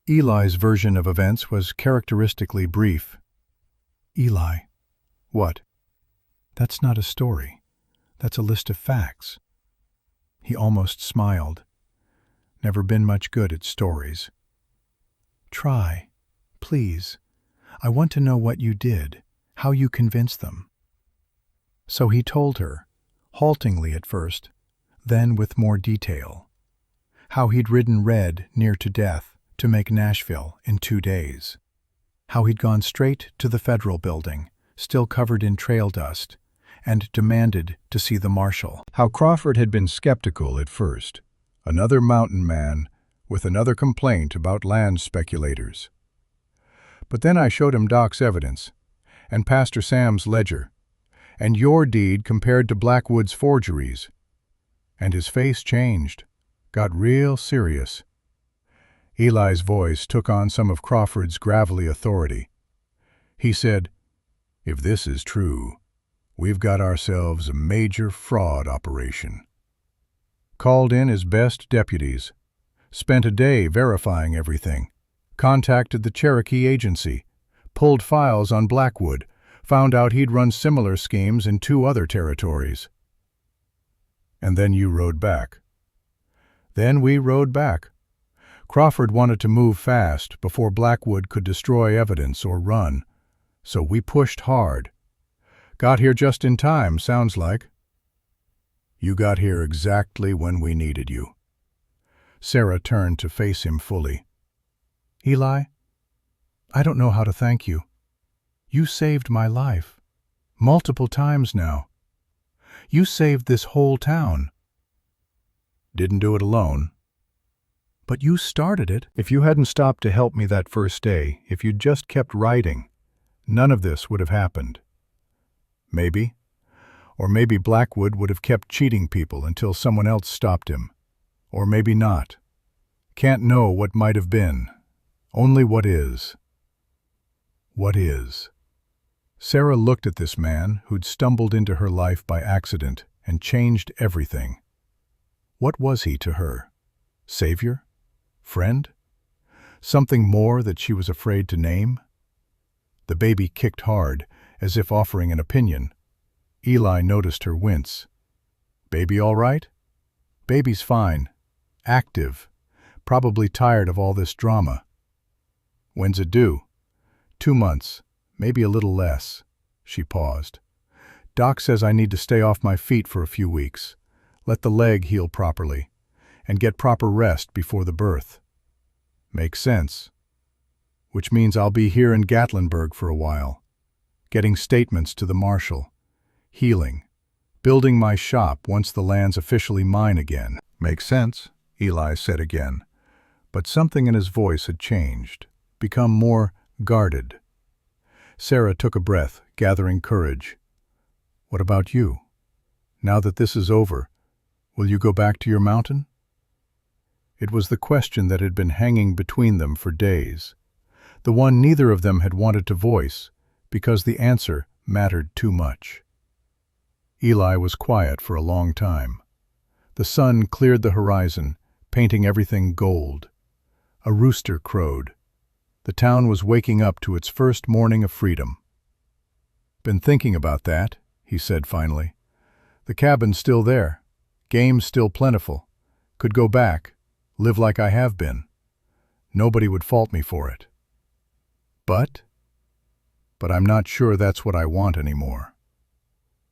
Eli's version of events was characteristically brief. "Eli." "What?" "That's not a story. That's a list of facts." He almost smiled. "Never been much good at stories." "Try. Please. I want to know what you did, how you convinced them." So he told her, haltingly at first, then with more detail. How he'd ridden Red near to death to make Nashville in 2 days. How he'd gone straight to the federal building, still covered in trail dust, and demanded to see the marshal. How Crawford had been skeptical at first, another mountain man with another complaint about land speculators. But then I showed him Doc's evidence, and Pastor Sam's ledger, and your deed compared to Blackwood's forgeries. And his face changed, got real serious. Eli's voice took on some of Crawford's gravelly authority. He said, "If this is true, we've got ourselves a major fraud operation." Called in his best deputies, spent a day verifying everything, contacted the Cherokee agency, pulled files on Blackwood, found out he'd run similar schemes in 2 other territories. And then you rode back. Then we rode back. Crawford wanted to move fast before Blackwood could destroy evidence or run, so we pushed hard. Got here just in time, sounds like. You got here exactly when we needed you. Sarah turned to face him fully. "Eli, I don't know how to thank you. You saved my life. Multiple times now. You saved this whole town." "Didn't do it alone." "But you started it." "If you hadn't stopped to help me that first day, if you'd just kept writing, none of this would have happened." Maybe. Or maybe Blackwood would have kept cheating people until someone else stopped him. Or maybe not. Can't know what might have been. Only what is. What is. Sarah looked at this man who'd stumbled into her life by accident and changed everything. What was he to her? Savior? Friend? Something more that she was afraid to name? The baby kicked hard, as if offering an opinion. Eli noticed her wince. "Baby all right?" "Baby's fine. Active. Probably tired of all this drama." "When's it due?" 2 months, maybe a little less." She paused. "Doc says I need to stay off my feet for a few weeks, let the leg heal properly, and get proper rest before the birth." "Makes sense. Which means I'll be here in Gatlinburg for a while, getting statements to the marshal, healing, building my shop once the land's officially mine again." "Makes sense," Eli said again, but something in his voice had changed, become more guarded. Sarah took a breath, gathering courage. "What about you? Now that this is over, will you go back to your mountain?" It was the question that had been hanging between them for days, the one neither of them had wanted to voice, because the answer mattered too much. Eli was quiet for a long time. The sun cleared the horizon, painting everything gold. A rooster crowed. The town was waking up to its first morning of freedom. "Been thinking about that," he said finally. "The cabin's still there. Game's still plentiful. Could go back, live like I have been. Nobody would fault me for it. But I'm not sure that's what I want anymore."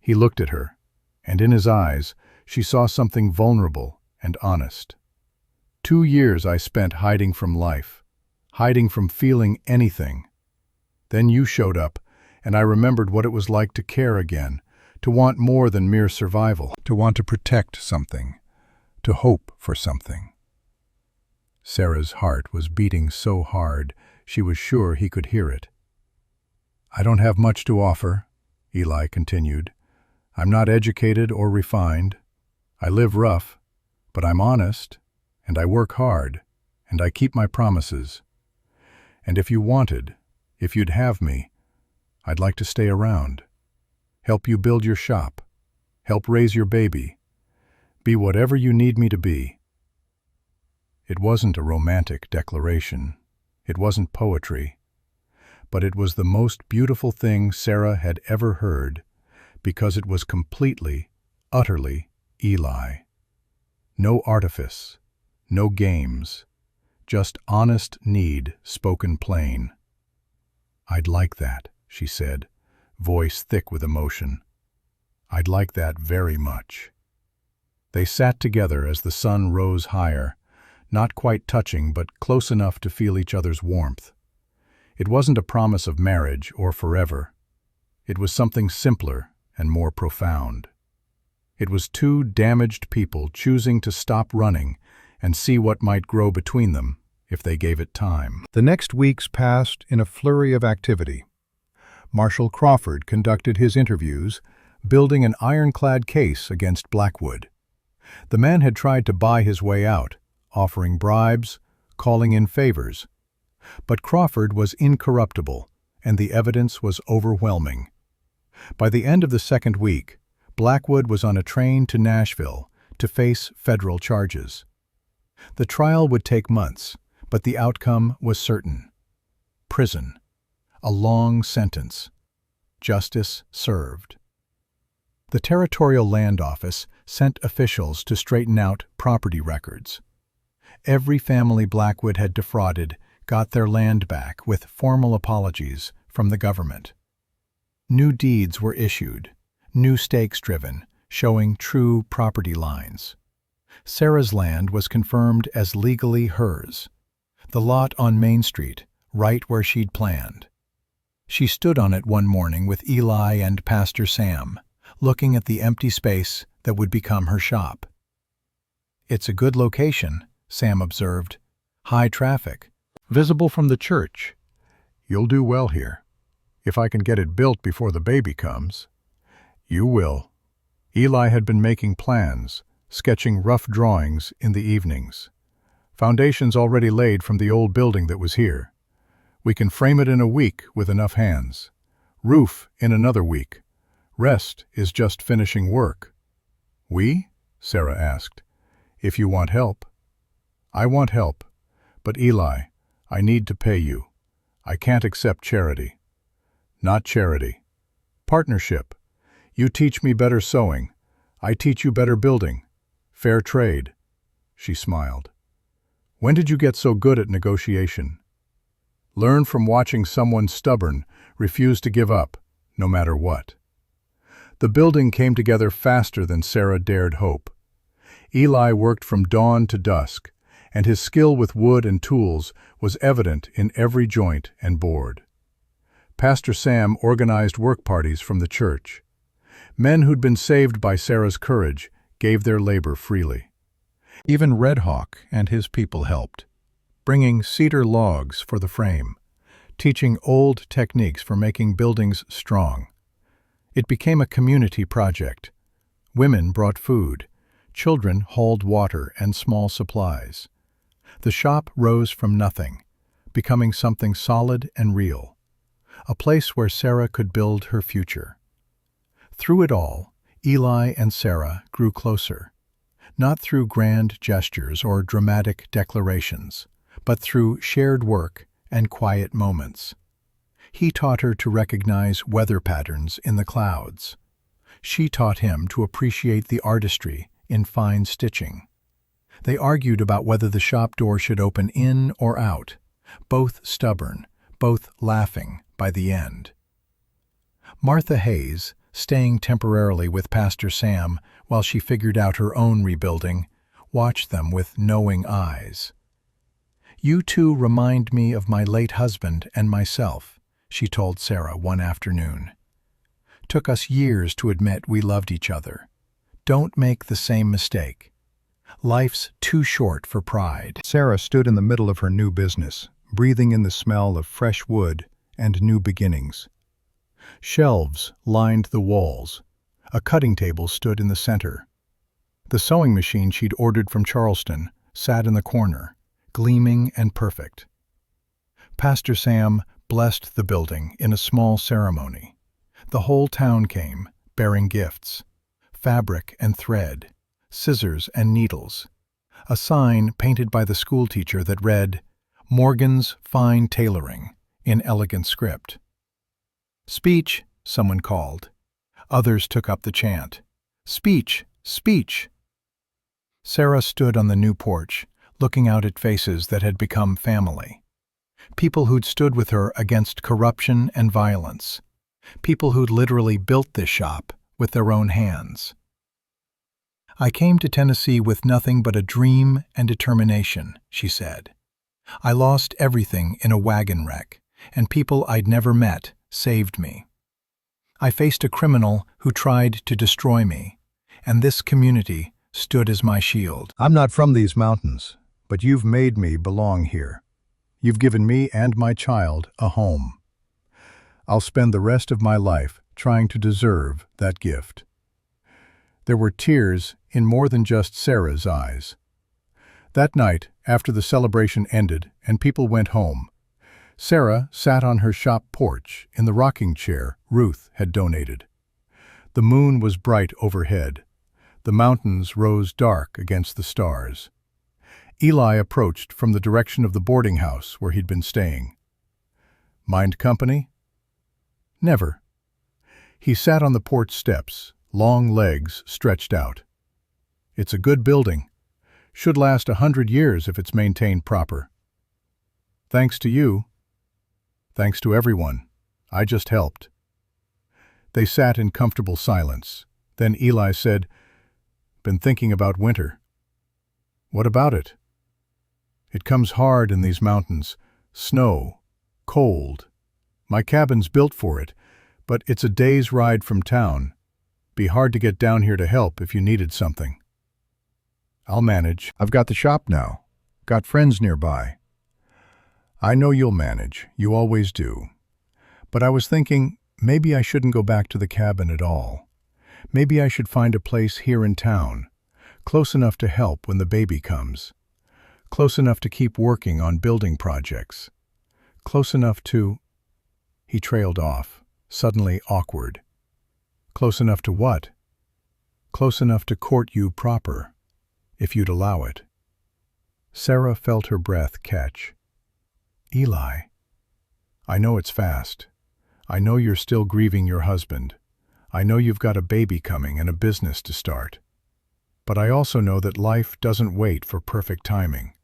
He looked at her, and in his eyes she saw something vulnerable and honest. 2 years I spent hiding from life, hiding from feeling anything. Then you showed up, and I remembered what it was like to care again, to want more than mere survival, to want to protect something, to hope for something. Sarah's heart was beating so hard she was sure he could hear it. "I don't have much to offer," Eli continued. "I'm not educated or refined. I live rough, but I'm honest, and I work hard, and I keep my promises. And if you'd have me, I'd like to stay around, help you build your shop, help raise your baby, be whatever you need me to be." It wasn't a romantic declaration. It wasn't poetry. But it was the most beautiful thing Sarah had ever heard, because it was completely, utterly Eli. No artifice, no games, just honest need spoken plain. "I'd like that," she said, voice thick with emotion. "I'd like that very much." They sat together as the sun rose higher, not quite touching but close enough to feel each other's warmth. It wasn't a promise of marriage or forever. It was something simpler and more profound. It was two damaged people choosing to stop running and see what might grow between them if they gave it time. The next weeks passed in a flurry of activity. Marshal Crawford conducted his interviews, building an ironclad case against Blackwood. The man had tried to buy his way out, offering bribes, calling in favors. But Crawford was incorruptible, and the evidence was overwhelming. By the end of the second week, Blackwood was on a train to Nashville to face federal charges. The trial would take months, but the outcome was certain. Prison. A long sentence. Justice served. The Territorial Land Office sent officials to straighten out property records. Every family Blackwood had defrauded got their land back with formal apologies from the government. New deeds were issued, new stakes driven, showing true property lines. Sarah's land was confirmed as legally hers, the lot on Main Street, right where she'd planned. She stood on it one morning with Eli and Pastor Sam, looking at the empty space that would become her shop. "It's a good location," Sam observed. "High traffic, visible from the church. "You'll do well here, if I can get it built before the baby comes." "You will." Eli had been making plans, sketching rough drawings in the evenings. "Foundations already laid from the old building that was here. We can frame it in a week with enough hands. Roof in another week. Rest is just finishing work." "We?" Sarah asked. "If you want help." "I want help. But Eli, I need to pay you. I can't accept charity." "Not charity. Partnership. You teach me better sewing. I teach you better building. Fair trade." She smiled. "When did you get so good at negotiation?" "Learn from watching someone stubborn refuse to give up, no matter what." The building came together faster than Sarah dared hope. Eli worked from dawn to dusk, and his skill with wood and tools was evident in every joint and board. Pastor Sam organized work parties from the church. Men who'd been saved by Sarah's courage gave their labor freely. Even Red Hawk and his people helped, bringing cedar logs for the frame, teaching old techniques for making buildings strong. It became a community project. Women brought food, children hauled water and small supplies. The shop rose from nothing, becoming something solid and real, a place where Sarah could build her future. Through it all, Eli and Sarah grew closer, not through grand gestures or dramatic declarations, but through shared work and quiet moments. He taught her to recognize weather patterns in the clouds. She taught him to appreciate the artistry in fine stitching. They argued about whether the shop door should open in or out, both stubborn, both laughing by the end. Martha Hayes, staying temporarily with Pastor Sam while she figured out her own rebuilding, watched them with knowing eyes. "You two remind me of my late husband and myself," she told Sarah one afternoon. Took us years to admit we loved each other. Don't make the same mistake. Life's too short for pride. Sarah stood in the middle of her new business, breathing in the smell of fresh wood and new beginnings. Shelves lined the walls. A cutting table stood in the center. The sewing machine she'd ordered from Charleston sat in the corner, gleaming and perfect. Pastor Sam blessed the building in a small ceremony. The whole town came, bearing gifts, fabric and thread, scissors and needles, a sign painted by the schoolteacher that read, "Morgan's Fine Tailoring," in elegant script. "Speech," someone called. Others took up the chant, "Speech! Speech!" Sarah stood on the new porch, looking out at faces that had become family. People who'd stood with her against corruption and violence. People who'd literally built this shop with their own hands. "I came to Tennessee with nothing but a dream and determination," she said. "I lost everything in a wagon wreck, and people I'd never met saved me. I faced a criminal who tried to destroy me, and this community stood as my shield." I'm not from these mountains, but you've made me belong here. You've given me and my child a home. I'll spend the rest of my life trying to deserve that gift. There were tears in more than just Sarah's eyes. That night, after the celebration ended and people went home, Sarah sat on her shop porch in the rocking chair Ruth had donated. The moon was bright overhead. The mountains rose dark against the stars. Eli approached from the direction of the boarding house where he'd been staying. "Mind company?" "Never." He sat on the porch steps, long legs stretched out. "It's a good building. Should last 100 years if it's maintained proper." "Thanks to you." "Thanks to everyone. I just helped." They sat in comfortable silence. Then Eli said, "Been thinking about winter." "What about it?" "It comes hard in these mountains. Snow, cold. My cabin's built for it, but it's a day's ride from town. Be hard to get down here to help if you needed something." "I'll manage. I've got the shop now. Got friends nearby." "I know you'll manage. You always do. But I was thinking, maybe I shouldn't go back to the cabin at all. Maybe I should find a place here in town, close enough to help when the baby comes, close enough to keep working on building projects, close enough to—" He trailed off, suddenly awkward. "Close enough to what?" "Close enough to court you proper, if you'd allow it." Sarah felt her breath catch. "Eli, I know it's fast. I know you're still grieving your husband. I know you've got a baby coming and a business to start. But I also know that life doesn't wait for perfect timing.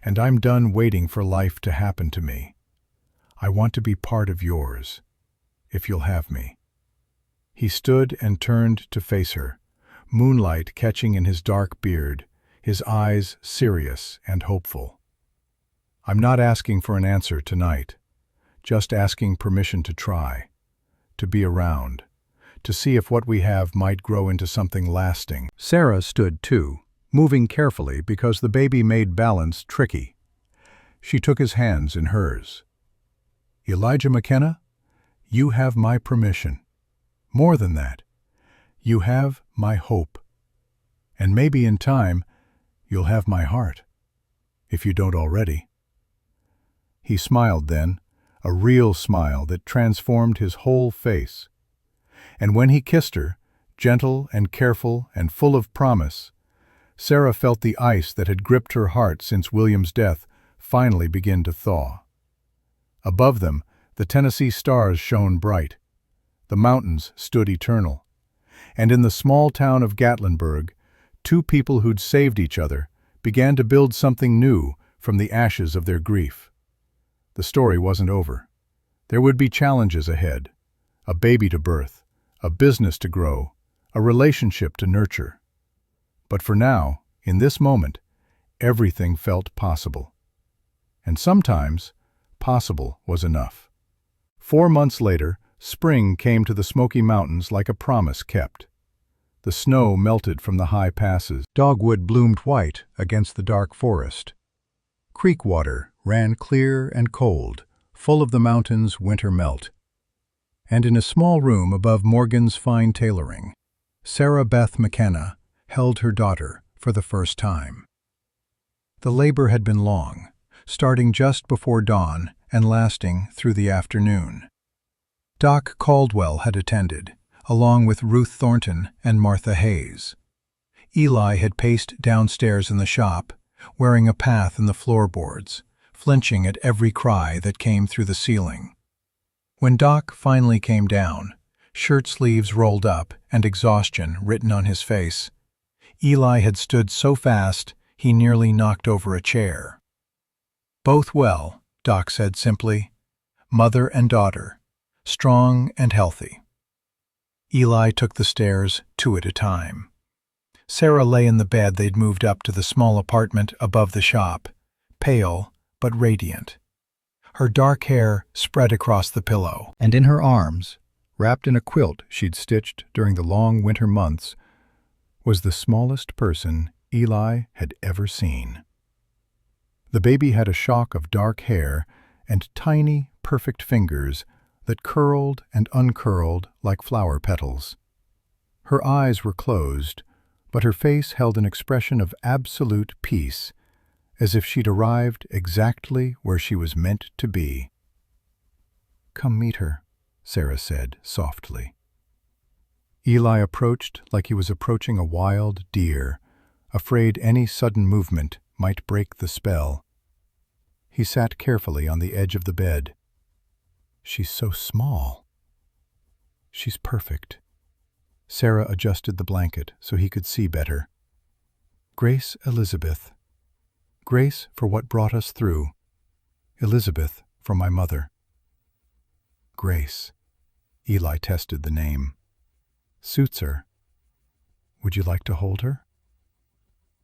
And I'm done waiting for life to happen to me. I want to be part of yours, if you'll have me." He stood and turned to face her, moonlight catching in his dark beard, his eyes serious and hopeful. "I'm not asking for an answer tonight, just asking permission to try, to be around, to see if what we have might grow into something lasting." Sarah stood too, moving carefully because the baby made balance tricky. She took his hands in hers. "Elijah McKenna, you have my permission. More than that, you have my hope. And maybe in time, you'll have my heart, if you don't already." He smiled then, a real smile that transformed his whole face. And when he kissed her, gentle and careful and full of promise, Sarah felt the ice that had gripped her heart since William's death finally begin to thaw. Above them, the Tennessee stars shone bright. The mountains stood eternal. And in the small town of Gatlinburg, two people who'd saved each other began to build something new from the ashes of their grief. The story wasn't over. There would be challenges ahead, a baby to birth, a business to grow, a relationship to nurture. But for now, in this moment, everything felt possible. And sometimes, possible was enough. 4 months later, Spring came to the Smoky Mountains like a promise kept. The snow melted from the high passes. Dogwood bloomed white against the dark forest. Creek water ran clear and cold, full of the mountain's winter melt. And in a small room above Morgan's fine tailoring, Sarah Beth McKenna held her daughter for the first time. The labor had been long, starting just before dawn and lasting through the afternoon. Doc Caldwell had attended, along with Ruth Thornton and Martha Hayes. Eli had paced downstairs in the shop, wearing a path in the floorboards, flinching at every cry that came through the ceiling. When Doc finally came down, shirt sleeves rolled up and exhaustion written on his face, Eli had stood so fast he nearly knocked over a chair. "Both well," Doc said simply. "Mother and daughter, strong and healthy." Eli took the stairs 2 at a time. Sarah lay in the bed they'd moved up to the small apartment above the shop, pale but radiant. Her dark hair spread across the pillow, and in her arms, wrapped in a quilt she'd stitched during the long winter months, was the smallest person Eli had ever seen. The baby had a shock of dark hair and tiny, perfect fingers that curled and uncurled like flower petals. Her eyes were closed, but her face held an expression of absolute peace, as if she'd arrived exactly where she was meant to be. "Come meet her," Sarah said softly. Eli approached like he was approaching a wild deer, afraid any sudden movement might break the spell. He sat carefully on the edge of the bed. "She's so small." "She's perfect." Sarah adjusted the blanket so he could see better. "Grace Elizabeth. Grace for what brought us through. Elizabeth for my mother." "Grace." Eli tested the name. "Suits her. Would you like to hold her?"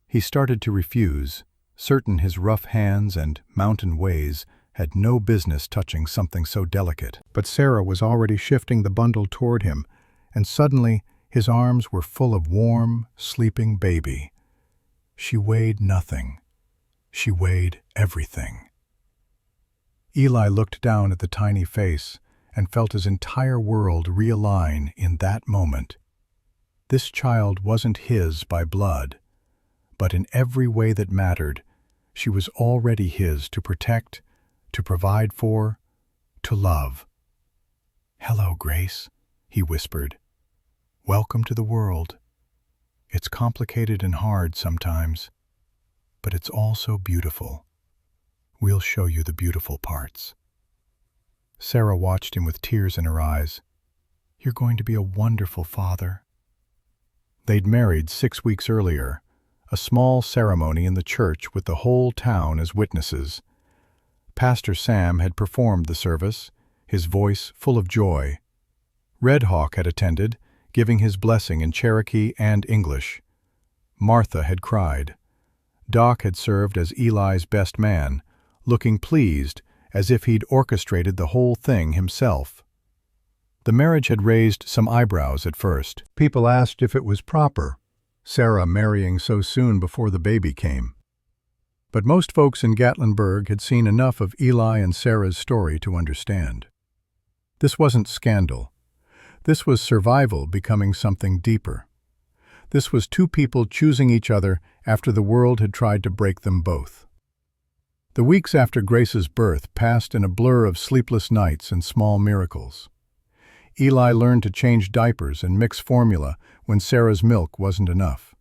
He started to refuse, certain his rough hands and mountain ways had no business touching something so delicate. But Sarah was already shifting the bundle toward him, and suddenly his arms were full of warm, sleeping baby. She weighed nothing. She weighed everything. Eli looked down at the tiny face and felt his entire world realign in that moment. This child wasn't his by blood, but in every way that mattered, she was already his to protect, to provide for, to love. "Hello, Grace," he whispered. "Welcome to the world. It's complicated and hard sometimes, but it's also beautiful. We'll show you the beautiful parts." Sarah watched him with tears in her eyes. "You're going to be a wonderful father." They'd married 6 weeks earlier, a small ceremony in the church with the whole town as witnesses. Pastor Sam had performed the service, his voice full of joy. Red Hawk had attended, giving his blessing in Cherokee and English. Martha had cried. Doc had served as Eli's best man, looking pleased as if he'd orchestrated the whole thing himself. The marriage had raised some eyebrows at first. People asked if it was proper, Sarah marrying so soon before the baby came. But most folks in Gatlinburg had seen enough of Eli and Sarah's story to understand. This wasn't scandal. This was survival becoming something deeper. This was 2 people choosing each other after the world had tried to break them both. The weeks after Grace's birth passed in a blur of sleepless nights and small miracles. Eli learned to change diapers and mix formula when Sarah's milk wasn't enough.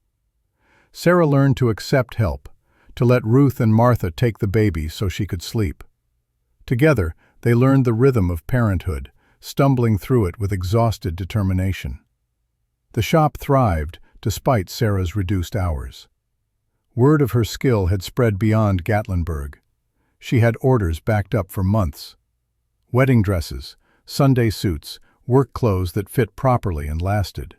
Sarah learned to accept help, to let Ruth and Martha take the baby so she could sleep. Together, they learned the rhythm of parenthood, stumbling through it with exhausted determination. The shop thrived despite Sarah's reduced hours. Word of her skill had spread beyond Gatlinburg. She had orders backed up for months. Wedding dresses, Sunday suits, work clothes that fit properly and lasted.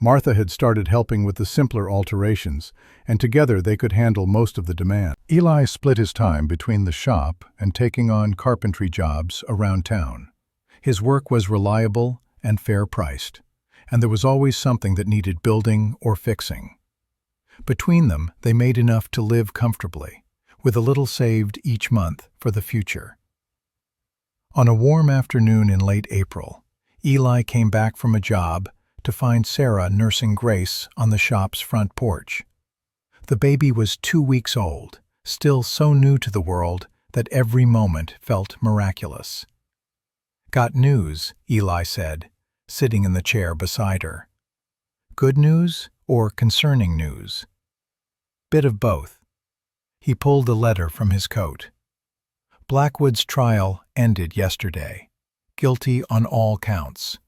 Martha had started helping with the simpler alterations, and together they could handle most of the demand. Eli split his time between the shop and taking on carpentry jobs around town. His work was reliable and fair-priced, and there was always something that needed building or fixing. Between them, they made enough to live comfortably, with a little saved each month for the future. On a warm afternoon in late April, Eli came back from a job to find Sarah nursing Grace on the shop's front porch. The baby was 2 weeks old, still so new to the world that every moment felt miraculous. "Got news," Eli said, sitting in the chair beside her. "Good news or concerning news?" "Bit of both." He pulled a letter from his coat. Blackwood's trial ended yesterday. Guilty on all counts.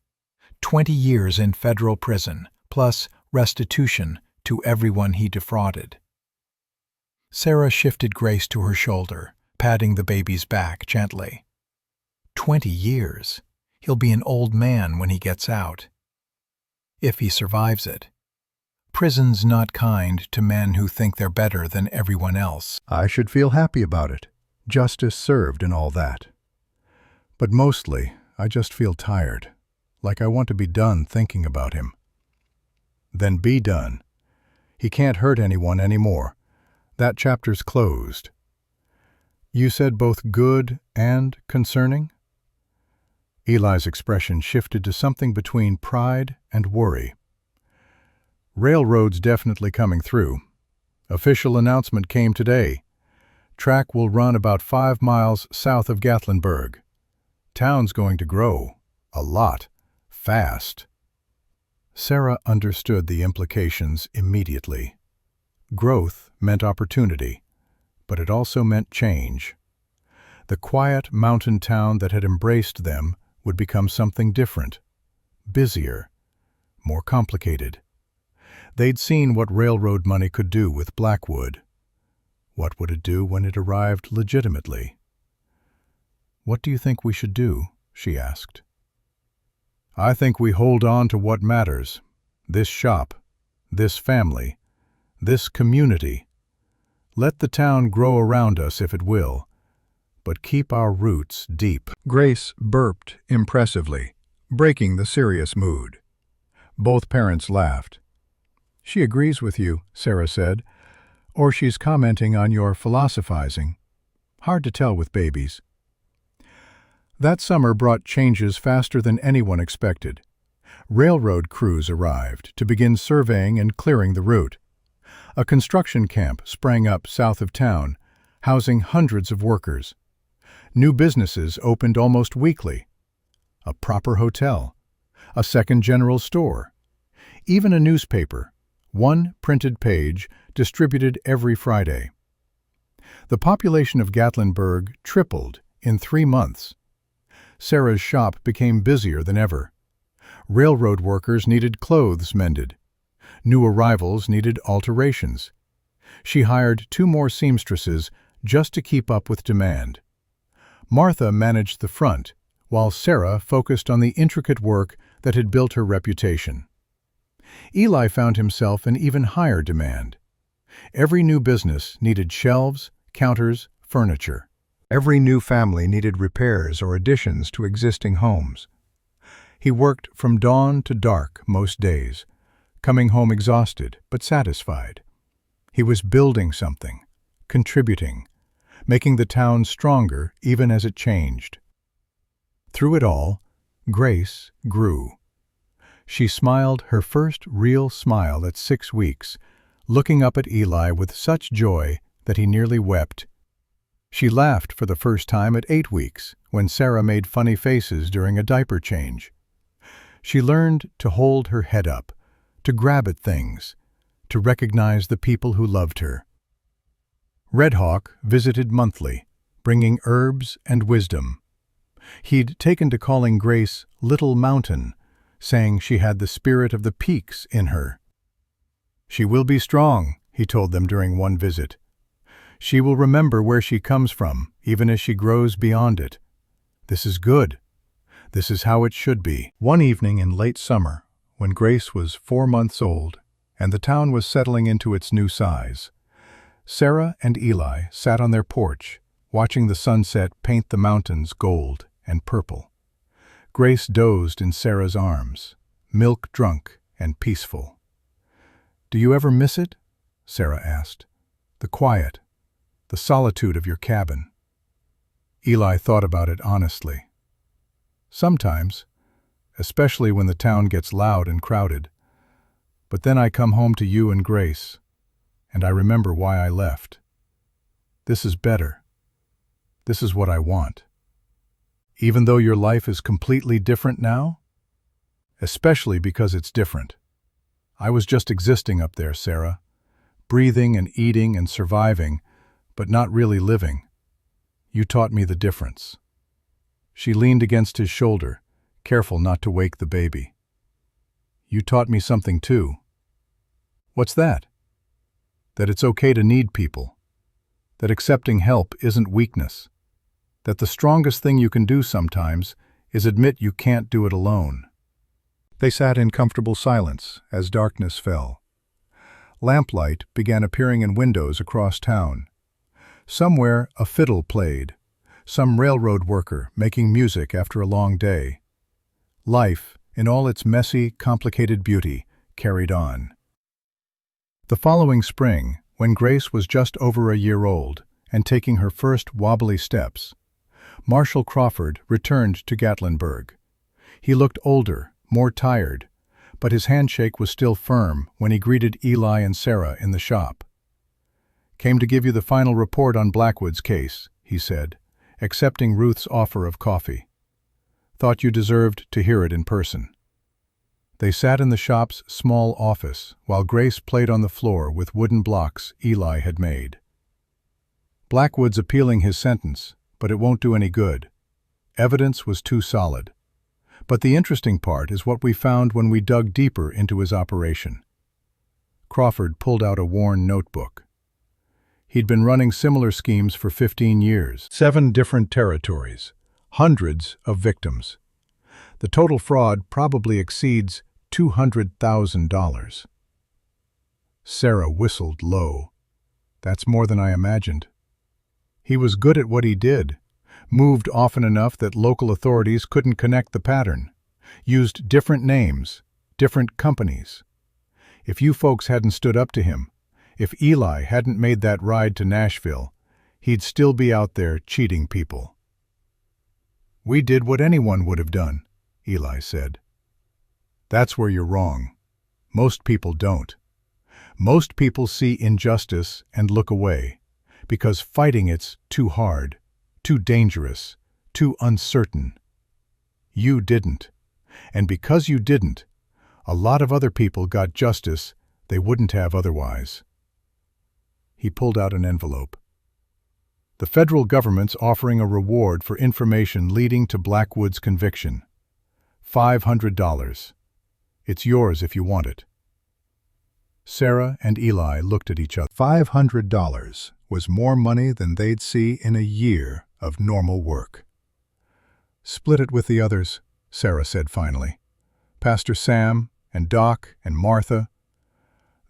20 years in federal prison, plus restitution to everyone he defrauded. Sarah shifted Grace to her shoulder, patting the baby's back gently. 20 years. He'll be an old man when he gets out. If he survives it. Prison's not kind to men who think they're better than everyone else. I should feel happy about it. Justice served and all that. But mostly, I just feel tired, like I want to be done thinking about him. Then be done. He can't hurt anyone anymore. That chapter's closed. You said both good and concerning? Eli's expression shifted to something between pride and worry. Railroad's definitely coming through. Official announcement came today. Track will run about 5 miles south of Gatlinburg. Town's going to grow. A lot. Fast. Sarah understood the implications immediately. Growth meant opportunity, but it also meant change. The quiet mountain town that had embraced them would become something different, busier, more complicated. They'd seen what railroad money could do with Blackwood. What would it do when it arrived legitimately? "What do you think we should do?" she asked. "I think we hold on to what matters. This shop, this family, this community. Let the town grow around us if it will, but keep our roots deep." Grace burped impressively, breaking the serious mood. Both parents laughed. "She agrees with you," Sarah said, "or she's commenting on your philosophizing. Hard to tell with babies." That summer brought changes faster than anyone expected. Railroad crews arrived to begin surveying and clearing the route. A construction camp sprang up south of town, housing hundreds of workers. New businesses opened almost weekly. A proper hotel, a second general store, even a newspaper, one printed page distributed every Friday. The population of Gatlinburg tripled in 3 months. Sarah's shop became busier than ever. Railroad workers needed clothes mended. New arrivals needed alterations. She hired 2 more seamstresses just to keep up with demand. Martha managed the front, while Sarah focused on the intricate work that had built her reputation. Eli found himself in even higher demand. Every new business needed shelves, counters, furniture. Every new family needed repairs or additions to existing homes. He worked from dawn to dark most days, coming home exhausted but satisfied. He was building something, contributing, making the town stronger even as it changed. Through it all, Grace grew. She smiled her first real smile at 6 weeks, looking up at Eli with such joy that he nearly wept. She laughed for the first time at 8 weeks, when Sarah made funny faces during a diaper change. She learned to hold her head up, to grab at things, to recognize the people who loved her. Red Hawk visited monthly, bringing herbs and wisdom. He'd taken to calling Grace Little Mountain, saying she had the spirit of the peaks in her. "She will be strong," he told them during one visit. "She will remember where she comes from, even as she grows beyond it. This is good. This is how it should be." One evening in late summer, when Grace was 4 months old and the town was settling into its new size, Sarah and Eli sat on their porch, watching the sunset paint the mountains gold and purple. Grace dozed in Sarah's arms, milk-drunk and peaceful. "Do you ever miss it?" Sarah asked. "The quiet, the solitude of your cabin." Eli thought about it honestly. "Sometimes, especially when the town gets loud and crowded. But then I come home to you and Grace, and I remember why I left. This is better. This is what I want." "Even though your life is completely different now?" "Especially because it's different. I was just existing up there, Sarah, breathing and eating and surviving, but not really living. You taught me the difference." She leaned against his shoulder, careful not to wake the baby. "You taught me something too." "What's that?" "That it's okay to need people. That accepting help isn't weakness. That the strongest thing you can do sometimes is admit you can't do it alone." They sat in comfortable silence as darkness fell. Lamplight began appearing in windows across town. Somewhere a fiddle played, some railroad worker making music after a long day. Life, in all its messy, complicated beauty, carried on. The following spring, when Grace was just over a year old and taking her first wobbly steps, Marshal Crawford returned to Gatlinburg. He looked older, more tired, but his handshake was still firm when he greeted Eli and Sarah in the shop. "Came to give you the final report on Blackwood's case," he said, accepting Ruth's offer of coffee. "Thought you deserved to hear it in person." They sat in the shop's small office while Grace played on the floor with wooden blocks Eli had made. "Blackwood's appealing his sentence, but it won't do any good. Evidence was too solid. But the interesting part is what we found when we dug deeper into his operation." Crawford pulled out a worn notebook. He'd been running similar schemes for 15 years, 7 different territories, hundreds of victims. The total fraud probably exceeds $200,000. Sarah whistled low. "That's more than I imagined." "He was good at what he did, moved often enough that local authorities couldn't connect the pattern, used different names, different companies. If you folks hadn't stood up to him, if Eli hadn't made that ride to Nashville, he'd still be out there cheating people." "We did what anyone would have done," Eli said. "That's where you're wrong. Most people don't. Most people see injustice and look away, because fighting it's too hard, too dangerous, too uncertain. You didn't. And because you didn't, a lot of other people got justice they wouldn't have otherwise." He pulled out an envelope. "The federal government's offering a reward for information leading to Blackwood's conviction. $500. It's yours if you want it." Sarah and Eli looked at each other. $500 was more money than they'd see in a year of normal work. "Split it with the others," Sarah said finally. "Pastor Sam and Doc and Martha.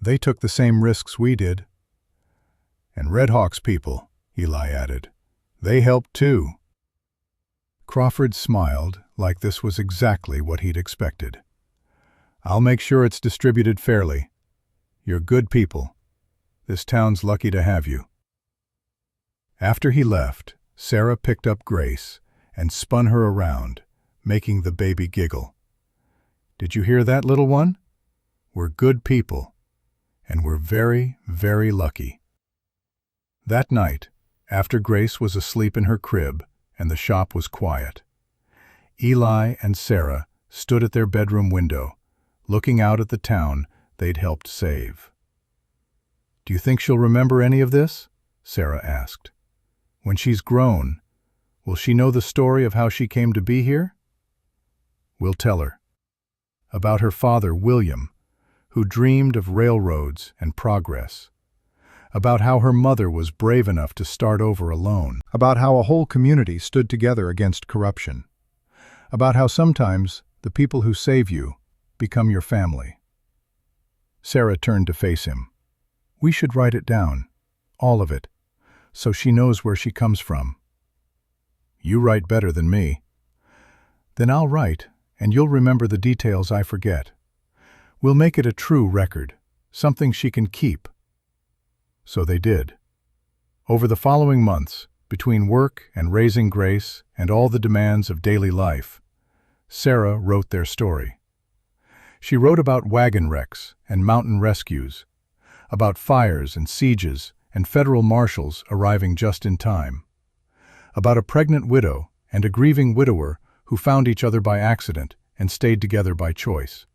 They took the same risks we did." "And Red Hawk's people," Eli added. "They helped too." Crawford smiled like this was exactly what he'd expected. "I'll make sure it's distributed fairly. You're good people. This town's lucky to have you." After he left, Sarah picked up Grace and spun her around, making the baby giggle. "Did you hear that, little one? We're good people, and we're very, very lucky." That night, after Grace was asleep in her crib and the shop was quiet, Eli and Sarah stood at their bedroom window, looking out at the town they'd helped save. "Do you think she'll remember any of this?" Sarah asked. "When she's grown, will she know the story of how she came to be here?" "We'll tell her. About her father, William, who dreamed of railroads and progress. About how her mother was brave enough to start over alone. About how a whole community stood together against corruption. About how sometimes the people who save you become your family." Sarah turned to face him. "We should write it down, all of it, so she knows where she comes from." "You write better than me." Then I'll write, and you'll remember the details I forget. We'll make it a true record, something she can keep." So they did. Over the following months, between work and raising Grace and all the demands of daily life, Sarah wrote their story. She wrote about wagon wrecks and mountain rescues, about fires and sieges and federal marshals arriving just in time, about a pregnant widow and a grieving widower who found each other by accident and stayed together by choice.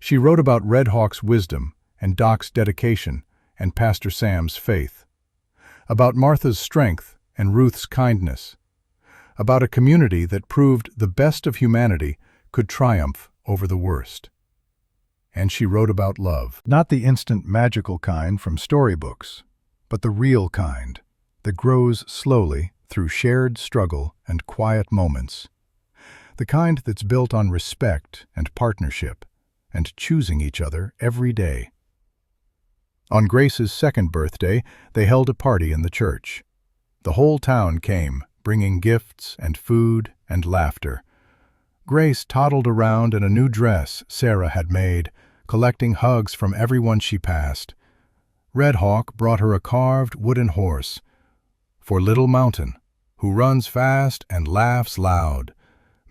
She wrote about Red Hawk's wisdom and Doc's dedication and Pastor Sam's faith, about Martha's strength and Ruth's kindness, about a community that proved the best of humanity could triumph over the worst. And she wrote about love. Not the instant magical kind from storybooks, but the real kind that grows slowly through shared struggle and quiet moments. The kind that's built on respect and partnership and choosing each other every day. On Grace's second birthday, they held a party in the church. The whole town came, bringing gifts and food and laughter. Grace toddled around in a new dress Sarah had made, collecting hugs from everyone she passed. Red Hawk brought her a carved wooden horse. "For little Mountain, who runs fast and laughs loud,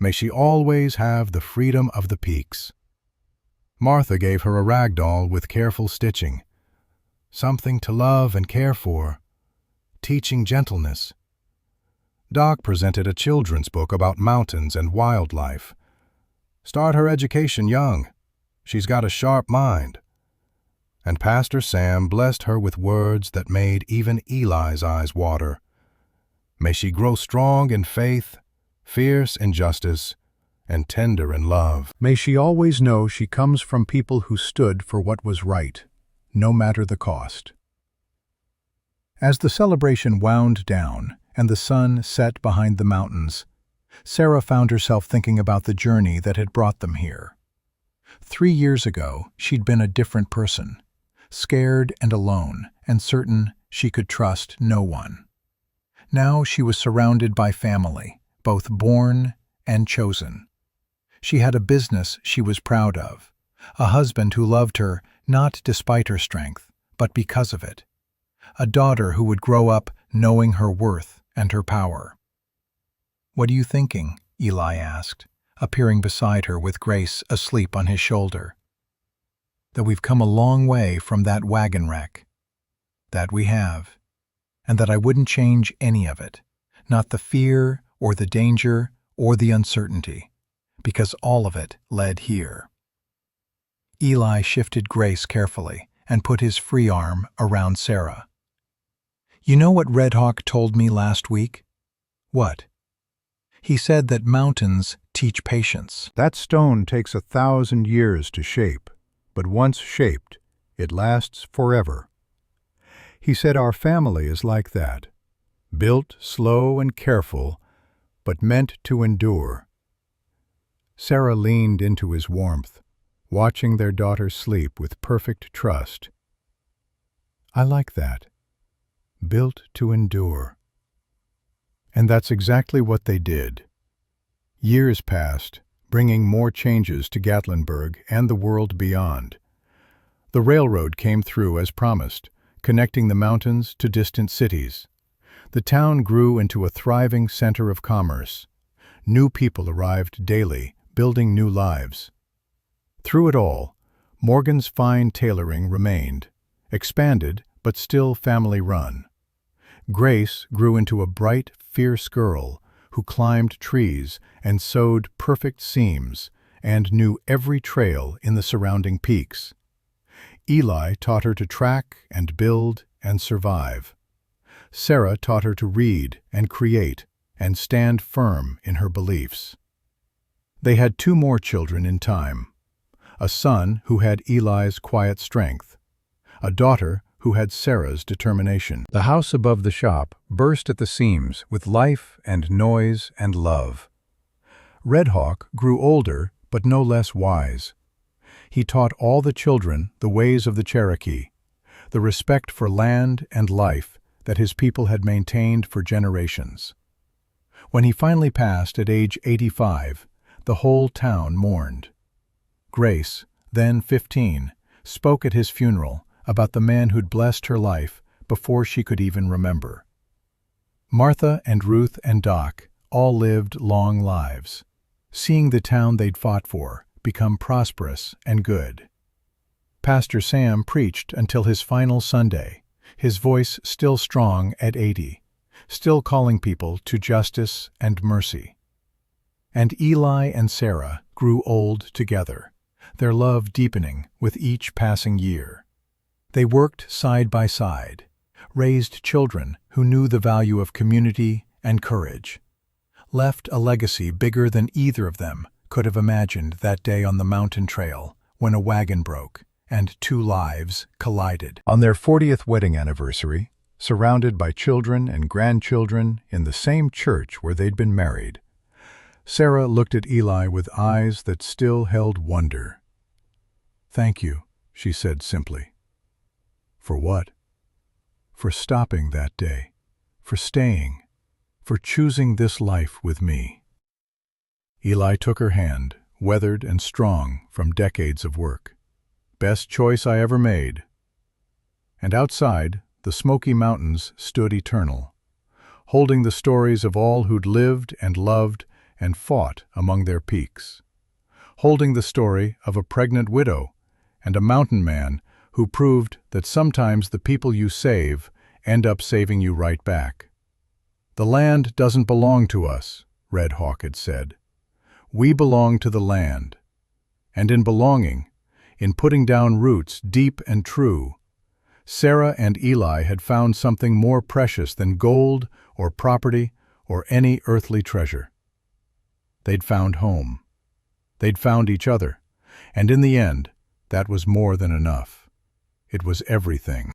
may she always have the freedom of the peaks." Martha gave her a rag doll with careful stitching. "Something to love and care for, teaching gentleness." Doc presented a children's book about mountains and wildlife. "Start her education young. She's got a sharp mind." And Pastor Sam blessed her with words that made even Eli's eyes water. "May she grow strong in faith, fierce in justice, and tender in love. May she always know she comes from people who stood for what was right, no matter the cost." As the celebration wound down and the sun set behind the mountains, Sarah found herself thinking about the journey that had brought them here. 3 years ago, she'd been a different person, scared and alone, and certain she could trust no one. Now she was surrounded by family, both born and chosen. She had a business she was proud of, a husband who loved her not despite her strength, but because of it, a daughter who would grow up knowing her worth and her power. "What are you thinking?" Eli asked, appearing beside her with Grace asleep on his shoulder. "That we've come a long way from that wagon wreck. That we have. And that I wouldn't change any of it, not the fear or the danger or the uncertainty, because all of it led here." Eli shifted Grace carefully and put his free arm around Sarah. "You know what Red Hawk told me last week?" "What?" "He said that mountains teach patience." That stone takes 1,000 years to shape, but once shaped, it lasts forever. He said our family is like that, built slow and careful, but meant to endure. Sarah leaned into his warmth, watching their daughter sleep with perfect trust. "I like that. Built to endure." And that's exactly what they did. Years passed, bringing more changes to Gatlinburg and the world beyond. The railroad came through as promised, connecting the mountains to distant cities. The town grew into a thriving center of commerce. New people arrived daily, building new lives. Through it all, Morgan's fine tailoring remained, expanded but still family-run. Grace grew into a bright, fierce girl who climbed trees and sewed perfect seams and knew every trail in the surrounding peaks. Eli taught her to track and build and survive. Sarah taught her to read and create and stand firm in her beliefs. They had 2 more children in time, a son who had Eli's quiet strength, a daughter who had Sarah's determination. The house above the shop burst at the seams with life and noise and love. Red Hawk grew older but no less wise. He taught all the children the ways of the Cherokee, the respect for land and life that his people had maintained for generations. When he finally passed at age 85, the whole town mourned. Grace, then 15, spoke at his funeral about the man who'd blessed her life before she could even remember. Martha and Ruth and Doc all lived long lives, seeing the town they'd fought for become prosperous and good. Pastor Sam preached until his final Sunday, his voice still strong at 80, still calling people to justice and mercy. And Eli and Sarah grew old together, their love deepening with each passing year. They worked side by side, raised children who knew the value of community and courage, left a legacy bigger than either of them could have imagined that day on the mountain trail when a wagon broke and two lives collided. On their 40th wedding anniversary, surrounded by children and grandchildren in the same church where they'd been married, Sarah looked at Eli with eyes that still held wonder. "Thank you," she said simply. "For what?" "For stopping that day, for staying, for choosing this life with me." Eli took her hand, weathered and strong from decades of work. "Best choice I ever made." And outside, the Smoky Mountains stood eternal, holding the stories of all who'd lived and loved and fought among their peaks, holding the story of a pregnant widow and a mountain man who proved that sometimes the people you save end up saving you right back. "The land doesn't belong to us," Red Hawk had said. "We belong to the land." And in belonging, in putting down roots deep and true, Sarah and Eli had found something more precious than gold or property or any earthly treasure. They'd found home. They'd found each other, and in the end, that was more than enough. It was everything.